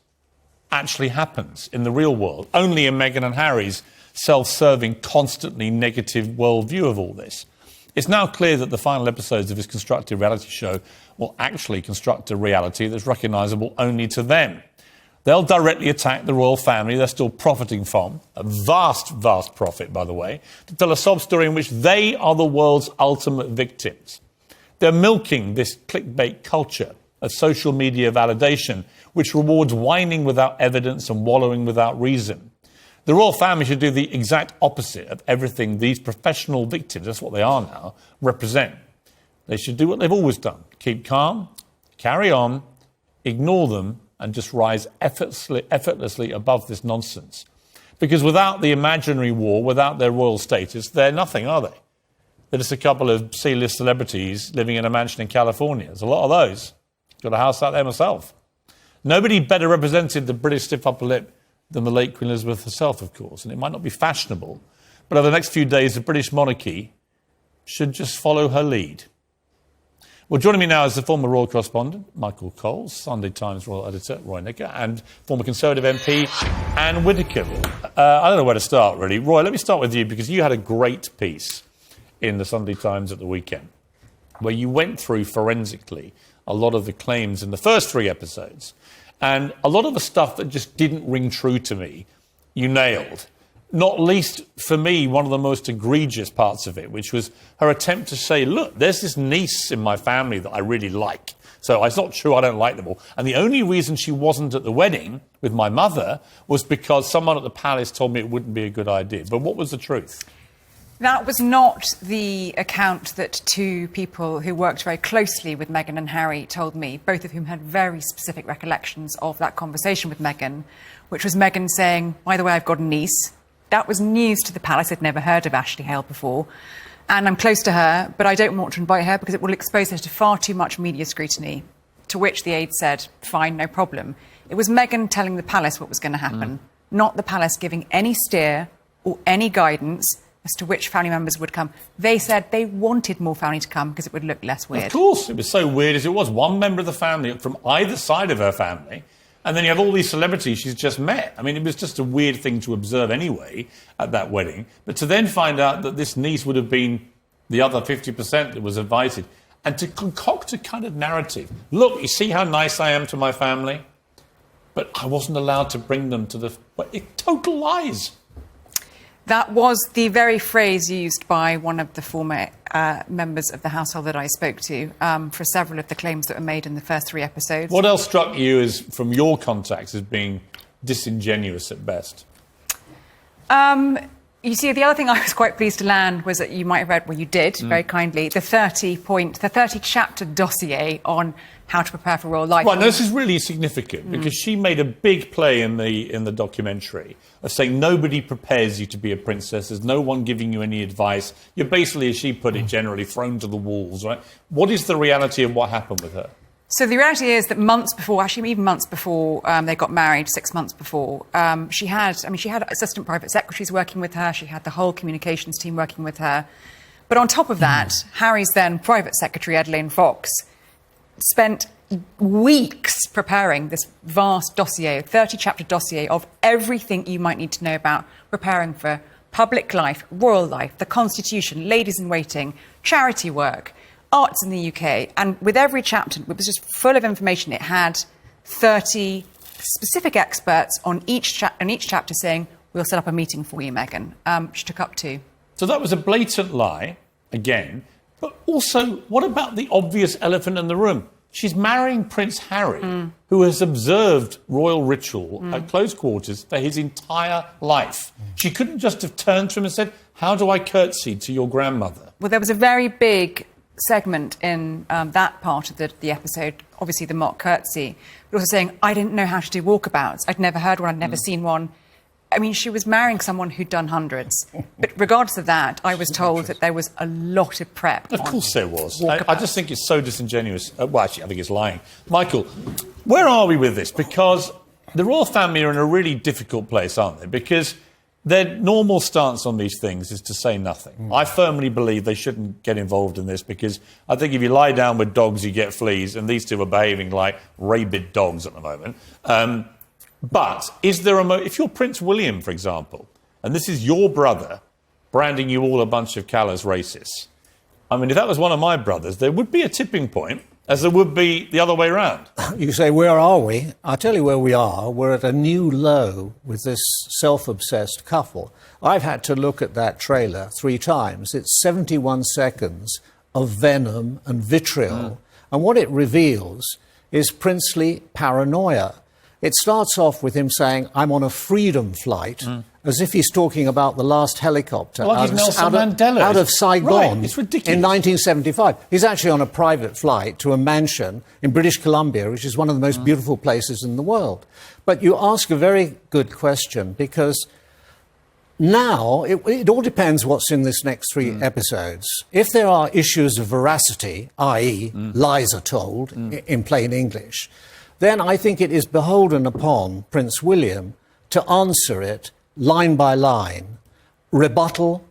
S15: actually happens in the real world. Only in Meghan and Harry's self-serving, constantly negative worldview of all this. It's now clear that the final episodes of his constructed reality show will actually construct a reality that's recognisable only to them. They'll directly attack the royal family they're still profiting from, a vast, vast profit, by the way, to tell a sob story in which they are the world's ultimate victims. They're milking this clickbait culture of social media validation, which rewards whining without evidence and wallowing without reason. The royal family should do the exact opposite of everything these professional victims, that's what they are now, represent. They should do what they've always done. Keep calm, carry on, ignore them, and just rise effortlessly above this nonsense. Because without the imaginary war, without their royal status, they're nothing, are they? They're just a couple of C-list celebrities living in a mansion in California. There's a lot of those. Got a house out there myself. Nobody better represented the British stiff upper lip than the late Queen Elizabeth herself, of course. And it might not be fashionable, but over the next few days, the British monarchy should just follow her lead. Well, joining me now is the former royal correspondent, Michael Coles, Sunday Times royal editor, Roy Nicker, and former Conservative MP, Anne Whittaker. I don't know where to start, really. Roy, let me start with you, because you had a great piece in the Sunday Times at the weekend, where you went through forensically a lot of the claims in the first 3 episodes. And a lot of the stuff that just didn't ring true to me, you nailed. Not least, for me, one of the most egregious parts of it, which was her attempt to say, look, there's this niece in my family that I really like. So it's not true I don't like them all. And the only reason she wasn't at the wedding with my mother was because someone at the palace told me it wouldn't be a good idea. But what was the truth?
S19: That was not the account that 2 people who worked very closely with Meghan and Harry told me, both of whom had very specific recollections of that conversation with Meghan, which was Meghan saying, by the way, I've got a niece. That was news to the palace. I'd never heard of Ashley Hale before. And I'm close to her, but I don't want to invite her because it will expose her to far too much media scrutiny. To which the aide said, fine, no problem. It was Meghan telling the palace what was going to happen, not the palace giving any steer or any guidance as to which family members would come. They said they wanted more family to come because it would look less weird.
S15: Of course, it was so weird as it was. One member of the family from either side of her family, and then you have all these celebrities she's just met. I mean, it was just a weird thing to observe anyway at that wedding. But to then find out that this niece would have been the other 50% that was invited, and to concoct a kind of narrative. Look, you see how nice I am to my family? But I wasn't allowed to bring them to the... total lies.
S19: That was the very phrase used by one of the former members of the household that I spoke to for several of the claims that were made in the first 3 episodes.
S15: What else struck you as, from your contacts, as being disingenuous at best?
S19: You see, the other thing I was quite pleased to land was that you might have read, well, you did, very kindly, the 30-chapter dossier on how to prepare for royal life.
S15: Right, now this is really significant because she made a big play in the documentary of saying nobody prepares you to be a princess. There's no one giving you any advice. You're basically, as she put it, generally thrown to the wolves, right? What is the reality of what happened with her?
S19: So the reality is that months before, actually even months before they got married, 6 months before, she had assistant private secretaries working with her. She had the whole communications team working with her. But on top of that, Harry's then private secretary, Ed Fox, spent weeks preparing this vast dossier, 30-chapter dossier of everything you might need to know about preparing for public life, royal life, the Constitution, ladies-in-waiting, charity work, arts in the UK. And with every chapter, it was just full of information. It had 30 specific experts on each chapter saying, we'll set up a meeting for you, Meghan. She took up 2.
S15: So that was a blatant lie, again. But also, what about the obvious elephant in the room? She's marrying Prince Harry, who has observed royal ritual at close quarters for his entire life. She couldn't just have turned to him and said, how do I curtsy to your grandmother?
S19: Well, there was a very big segment in that part of the episode, obviously the mock curtsy, but also saying, I didn't know how to do walkabouts. I'd never heard one, I'd never seen one. I mean, she was marrying someone who'd done hundreds. But regardless of that, I was told that there was a lot of prep.
S15: Of course there was. I just think it's so disingenuous. Well, actually, I think it's lying. Michael, where are we with this? Because the royal family are in a really difficult place, aren't they? Because their normal stance on these things is to say nothing. I firmly believe they shouldn't get involved in this because I think if you lie down with dogs, you get fleas, and these 2 are behaving like rabid dogs at the moment. But is there if you're Prince William, for example, and this is your brother branding you all a bunch of callous racists, I mean, if that was one of my brothers, there would be a tipping point, as there would be the other way around.
S20: You say, where are we? I'll tell you where we are. We're at a new low with this self-obsessed couple. I've had to look at that trailer 3 times. It's 71 seconds of venom and vitriol. And what it reveals is princely paranoia. It starts off with him saying, I'm on a freedom flight, as if he's talking about the last helicopter
S15: Like he's Nelson Mandela.
S20: out of Saigon
S15: Right, it's ridiculous.
S20: in 1975. He's actually on a private flight to a mansion in British Columbia, which is one of the most beautiful places in the world. But you ask a very good question, because now it all depends what's in this next 3 episodes. If there are issues of veracity, i.e. lies are told in plain English, then I think it is beholden upon Prince William to answer it line by line, rebuttal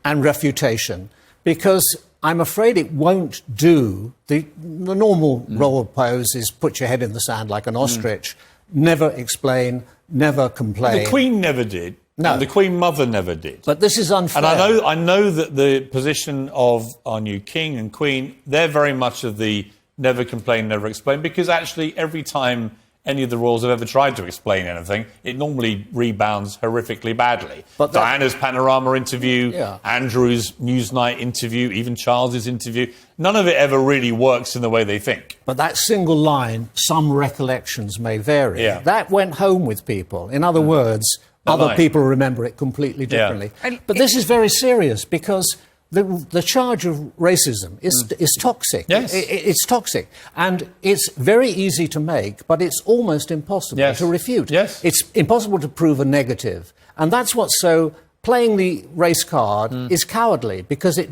S20: and refutation, because I'm afraid it won't do. The normal role pose is put your head in the sand like an ostrich, never explain, never complain.
S15: The Queen never did.
S20: No.
S15: And the Queen Mother never did.
S20: But this is unfair.
S15: And I know that the position of our new King and Queen, they're very much of the never complain, never explain, because actually every time any of the royals have ever tried to explain anything, it normally rebounds horrifically badly.
S20: But
S15: Diana's Panorama interview,
S20: Yeah.
S15: Andrew's Newsnight interview, even Charles's interview, none of it ever really works in the way they think.
S20: But that single line, some recollections may vary,
S15: Yeah.
S20: that went home with people. In other words, other
S15: might.
S20: people remember it completely
S15: Yeah.
S20: differently. But this is very serious, because the charge of racism is toxic.
S15: Yes.
S20: It's toxic. And it's very easy to make, but it's almost impossible to refute.
S15: Yes.
S20: It's impossible to prove a negative. And that's what's so... Playing the race card is cowardly, because it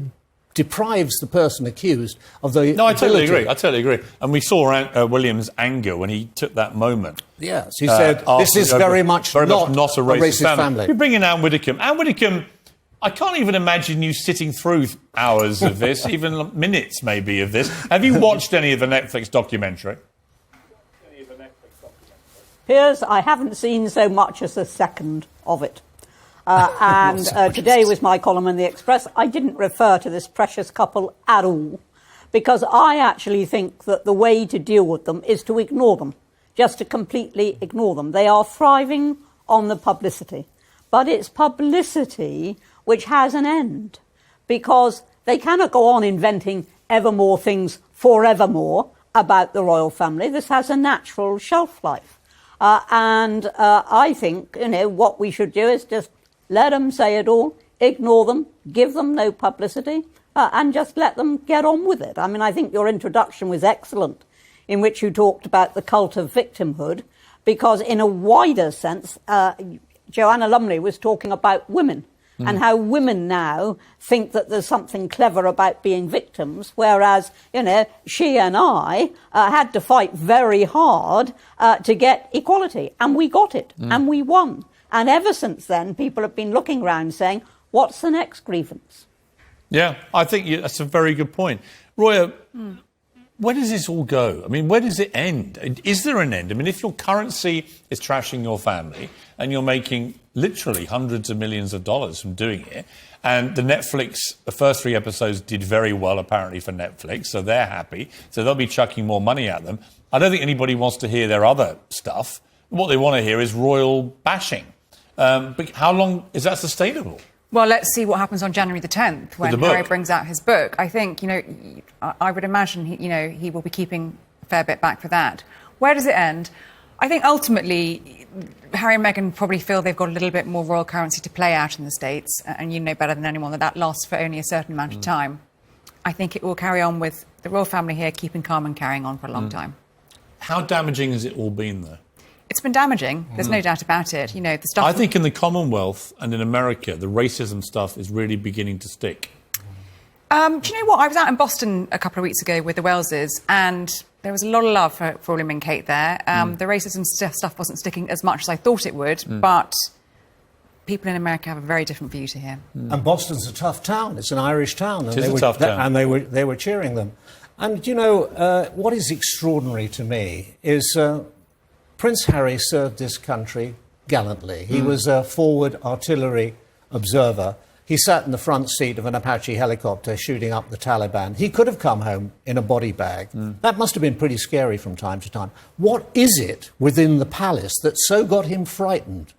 S20: deprives the person accused of the
S15: No, I totally
S20: ability.
S15: agree. I totally agree. And we saw William's anger when he took that moment.
S20: Yes, he said, this is very much not
S15: a racist
S20: family.
S15: We bring in Anne Widdecombe. Anne Widdecombe, I can't even imagine you sitting through hours of this, even minutes maybe of this. Have you watched any of the Netflix documentary?
S21: Piers, I haven't seen so much as a second of it. And today was my column in the Express. I didn't refer to this precious couple at all, because I actually think that the way to deal with them is to ignore them, just to completely ignore them. They are thriving on the publicity, but it's publicity which has an end, because they cannot go on inventing ever more things forevermore about the royal family. This has a natural shelf life. And I think, what we should do is just let them say it all, ignore them, give them no publicity, and just let them get on with it. I mean, I think your introduction was excellent, in which you talked about the cult of victimhood, because in a wider sense, Joanna Lumley was talking about women and how women now think that there's something clever about being victims, whereas, she and I had to fight very hard to get equality, and we got it, and we won. And ever since then, people have been looking around saying, what's the next grievance?
S15: Yeah, I think that's a very good point. Roya, where does this all go? I mean, where does it end? Is there an end? I mean, if your currency is trashing your family and you're making literally hundreds of millions of dollars from doing it, and the first 3 episodes did very well, apparently, for Netflix, so they're happy, so they'll be chucking more money at them. I don't think anybody wants to hear their other stuff. What they want to hear is royal bashing. But how long is that sustainable?
S19: Well, let's see what happens on January the 10th when
S15: book.
S19: Harry brings out his book. I think, I would imagine, he will be keeping a fair bit back for that. Where does it end? I think ultimately Harry and Meghan probably feel they've got a little bit more royal currency to play out in the States, and you know better than anyone that lasts for only a certain amount of time. I think it will carry on with the royal family here keeping calm and carrying on for a long time.
S15: How damaging has it all been, though?
S19: It's been damaging. There's no doubt about it. The stuff.
S15: I think in the Commonwealth and in America, the racism stuff is really beginning to stick.
S19: Do you know what? I was out in Boston a couple of weeks ago with the Welleses, and there was a lot of love for William and Kate there. The racism stuff wasn't sticking as much as I thought it would, but people in America have a very different view to here.
S20: And Boston's a tough town. It's an Irish town.
S15: It is a tough town.
S20: And they were cheering them. And, what is extraordinary to me is Prince Harry served this country gallantly. He was a forward artillery observer. He sat in the front seat of an Apache helicopter shooting up the Taliban. He could have come home in a body bag. That must have been pretty scary from time to time. What is it within the palace that so got him frightened?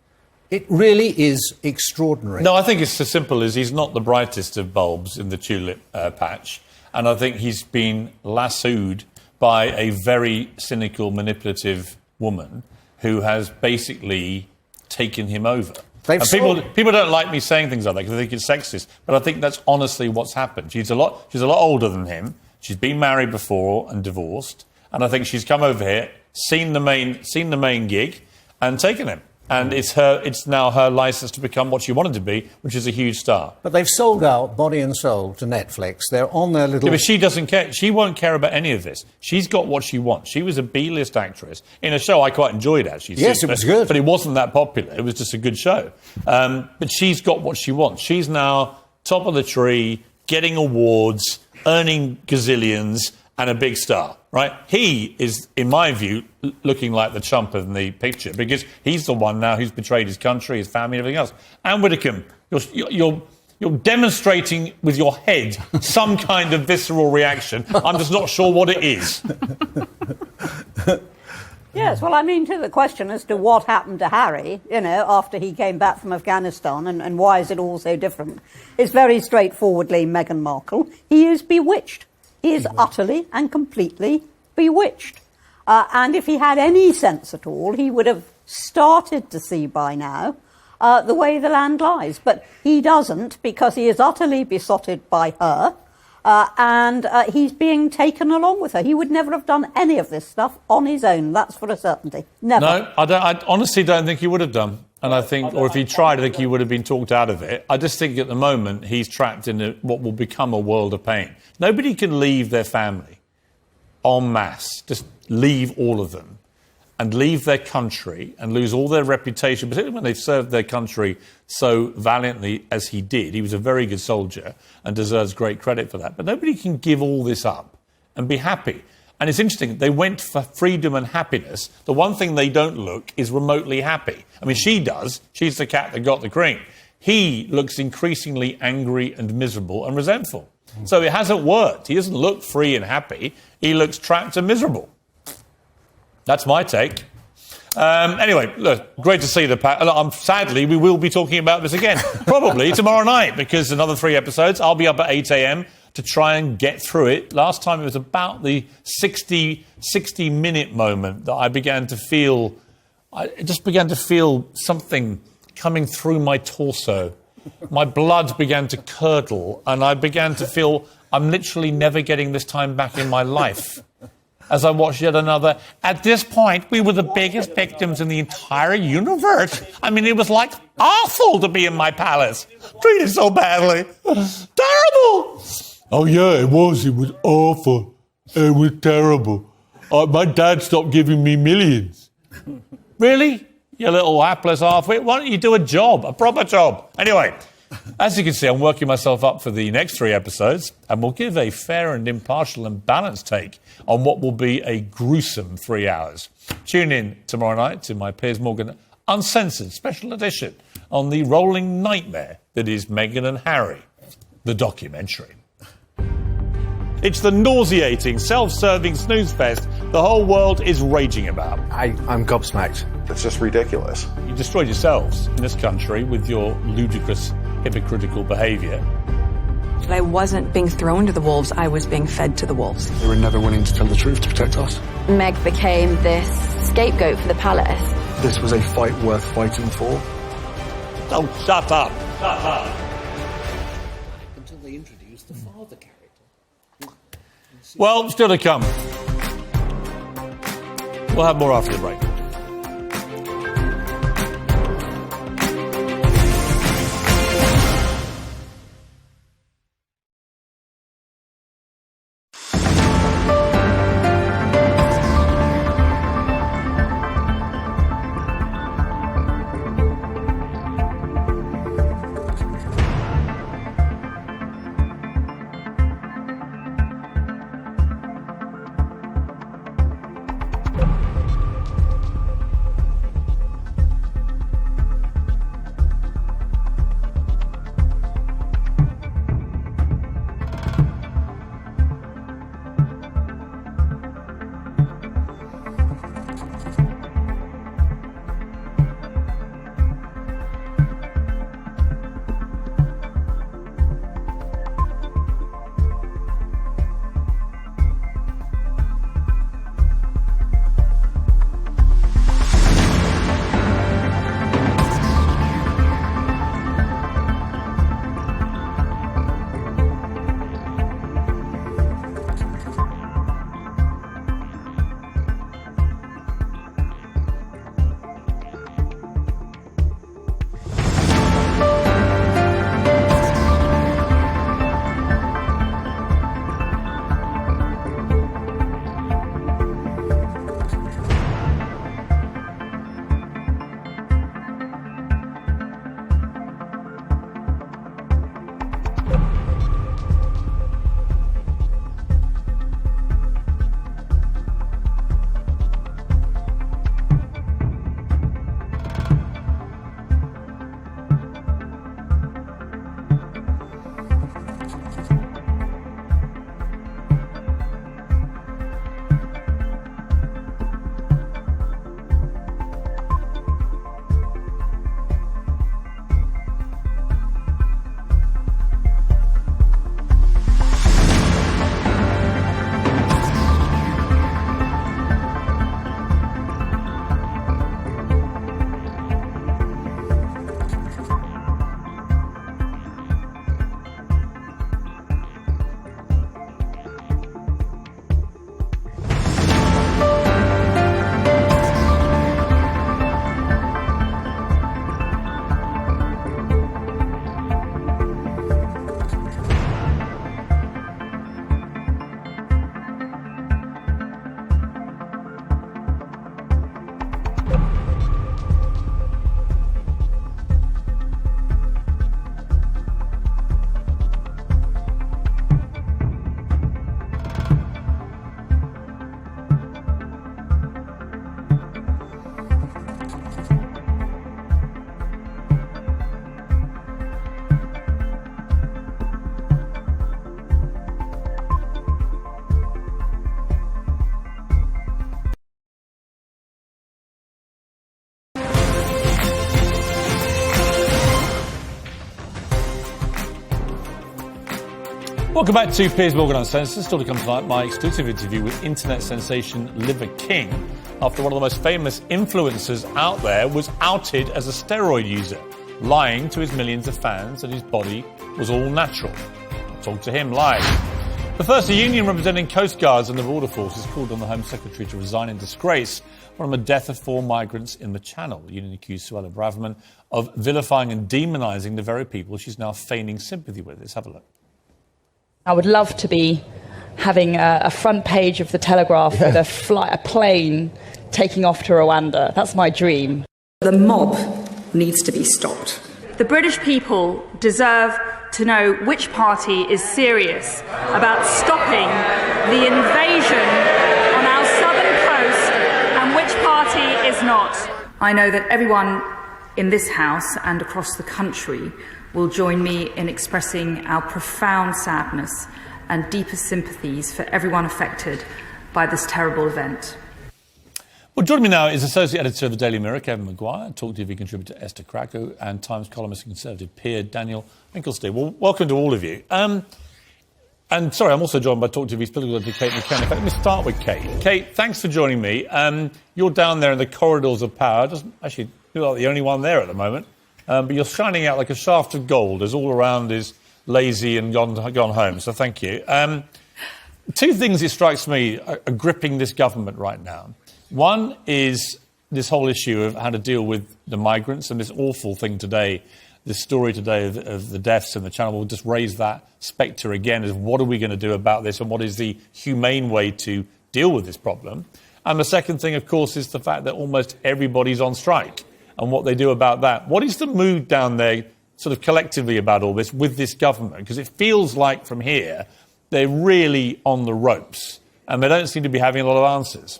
S20: It really is extraordinary.
S15: No, I think it's as simple as he's not the brightest of bulbs in the tulip patch. And I think he's been lassoed by a very cynical, manipulative woman who has basically taken him over.
S20: They've
S15: And people don't like me saying things like that because they think it's sexist, but I think that's honestly what's happened. She's a lot older than him. She's been married before and divorced, and I think she's come over here, seen the main gig, and taken him. And it's now her license to become what she wanted to be, which is a huge star.
S20: But they've sold out Body and Soul to Netflix. They're on their little...
S15: Yeah, but she doesn't care. She won't care about any of this. She's got what she wants. She was a B-list actress in a show I quite enjoyed, actually.
S20: Yes, it was good.
S15: But it wasn't that popular. It was just a good show. But she's got what she wants. She's now top of the tree, getting awards, earning gazillions, and a big star, right? He is, in my view, looking like the chump in the picture because he's the one now who's betrayed his country, his family, and everything else. Anne Widdecombe, you're demonstrating with your head some kind of visceral reaction. I'm just not sure what it is.
S21: Yes, well, I mean, to the question as to what happened to Harry, after he came back from Afghanistan and why is it all so different, it's very straightforwardly Meghan Markle. He is bewitched. He is utterly and completely bewitched. And if he had any sense at all, he would have started to see by now the way the land lies. But he doesn't because he is utterly besotted by her and he's being taken along with her. He would never have done any of this stuff on his own, that's for a certainty. Never.
S15: No, I honestly don't think he would have done. And I think, or if he tried, I think he would have been talked out of it. I just think at the moment he's trapped in what will become a world of pain. Nobody can leave their family en masse, just leave all of them and leave their country and lose all their reputation, particularly when they've served their country so valiantly as he did. He was a very good soldier and deserves great credit for that. But nobody can give all this up and be happy. And it's interesting, they went for freedom and happiness. The one thing they don't look is remotely happy. I mean, she does. She's the cat that got the cream. He looks increasingly angry and miserable and resentful. So it hasn't worked. He doesn't look free and happy. He looks trapped and miserable. That's my take. Anyway, look, great to see the pack. Sadly, we will be talking about this again, probably tomorrow night, because another 3 episodes. I'll be up at 8 a.m. to try and get through it. Last time it was about the 60-minute moment that I just began to feel something coming through my torso. My blood began to curdle, and I began to feel I'm literally never getting this time back in my life. As I watched yet another, at this point, we were the biggest victims in the entire universe. I mean, it was like awful to be in my palace. Treated so badly. Terrible! Oh, yeah, it was. It was awful. It was terrible. My dad stopped giving me millions. Really? You little hapless half-wit. Why don't you do a job, a proper job? Anyway, as you can see, I'm working myself up for the next 3 episodes, and we'll give a fair and impartial and balanced take on what will be a gruesome 3 hours. Tune in tomorrow night to my Piers Morgan Uncensored special edition on the rolling nightmare that is Meghan and Harry, the documentary. It's the nauseating, self-serving snooze fest the whole world is raging about.
S1: I'm gobsmacked. It's just ridiculous.
S15: You destroyed yourselves in this country with your ludicrous, hypocritical behaviour.
S18: I wasn't being thrown to the wolves, I was being fed to the wolves.
S1: They were never willing to tell the truth to protect us.
S17: Meg became this scapegoat for the palace.
S1: This was a fight worth fighting for.
S15: Oh, shut up. Shut up.
S20: Until they introduced the father character.
S15: Well, still to come. We'll have more after the break. Welcome back to Piers Morgan Uncensored. Still to come tonight, my exclusive interview with internet sensation Liver King, after one of the most famous influencers out there was outed as a steroid user, lying to his millions of fans that his body was all natural. I'll talk to him live. But first, a union representing Coast Guards and the Border Force has called on the Home Secretary to resign in disgrace from the death of 4 migrants in the Channel. The union accused Suella Braverman of vilifying and demonising the very people she's now feigning sympathy with. Let's have a look.
S3: I would love to be having a front page of the Telegraph with a plane taking off to Rwanda. That's my dream.
S22: The mob needs to be stopped.
S23: The British people deserve to know which party is serious about stopping the invasion on our southern coast and which party is not.
S22: I know that everyone in this House and across the country will join me in expressing our profound sadness and deepest sympathies for everyone affected by this terrible event.
S15: Well, joining me now is Associate Editor of the Daily Mirror, Kevin Maguire, Talk TV contributor Esther Krakow, and Times columnist and Conservative peer Daniel Finkelstein. Well, welcome to all of you. And sorry, I'm also joined by Talk TV's political editor Kate McKenna. In fact, let me start with Kate. Kate, thanks for joining me. You're down there in the corridors of power. Doesn't actually feel like the only one there at the moment. But you're shining out like a shaft of gold as all around is lazy and gone home. So thank you. 2 things it strikes me are gripping this government right now. One is this whole issue of how to deal with the migrants and this awful thing today, this story today of the deaths in the Channel will just raise that spectre again as what are we going to do about this and what is the humane way to deal with this problem. And the second thing, of course, is the fact that almost everybody's on strike and what they do about that. What is the mood down there sort of collectively about all this with this government? Because it feels like from here they're really on the ropes and they don't seem to be having a lot of answers.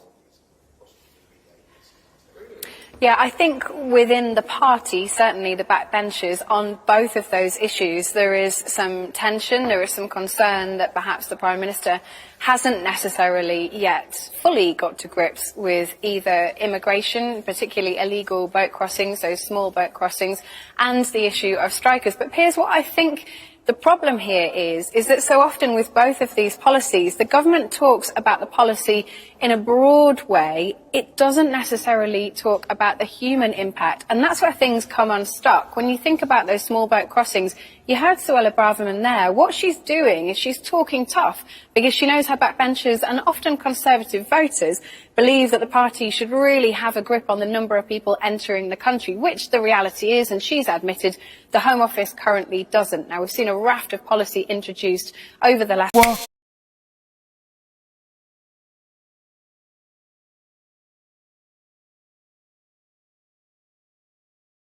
S24: Yeah, I think within the party, certainly the backbenchers, on both of those issues, there is some tension, there is some concern that perhaps the Prime Minister hasn't necessarily yet fully got to grips with either immigration, particularly illegal boat crossings, those small boat crossings, and the issue of strikers. But Piers, what I think the problem here is that so often with both of these policies, the government talks about the policy in a broad way. It doesn't necessarily talk about the human impact. And that's where things come unstuck. When you think about those small boat crossings, you heard Suella Braverman there. What she's doing is she's talking tough because she knows her backbenchers and often Conservative voters believe that the party should really have a grip on the number of people entering the country, which the reality is, and she's admitted the Home Office currently doesn't. Now, we've seen a raft of policy introduced over the last...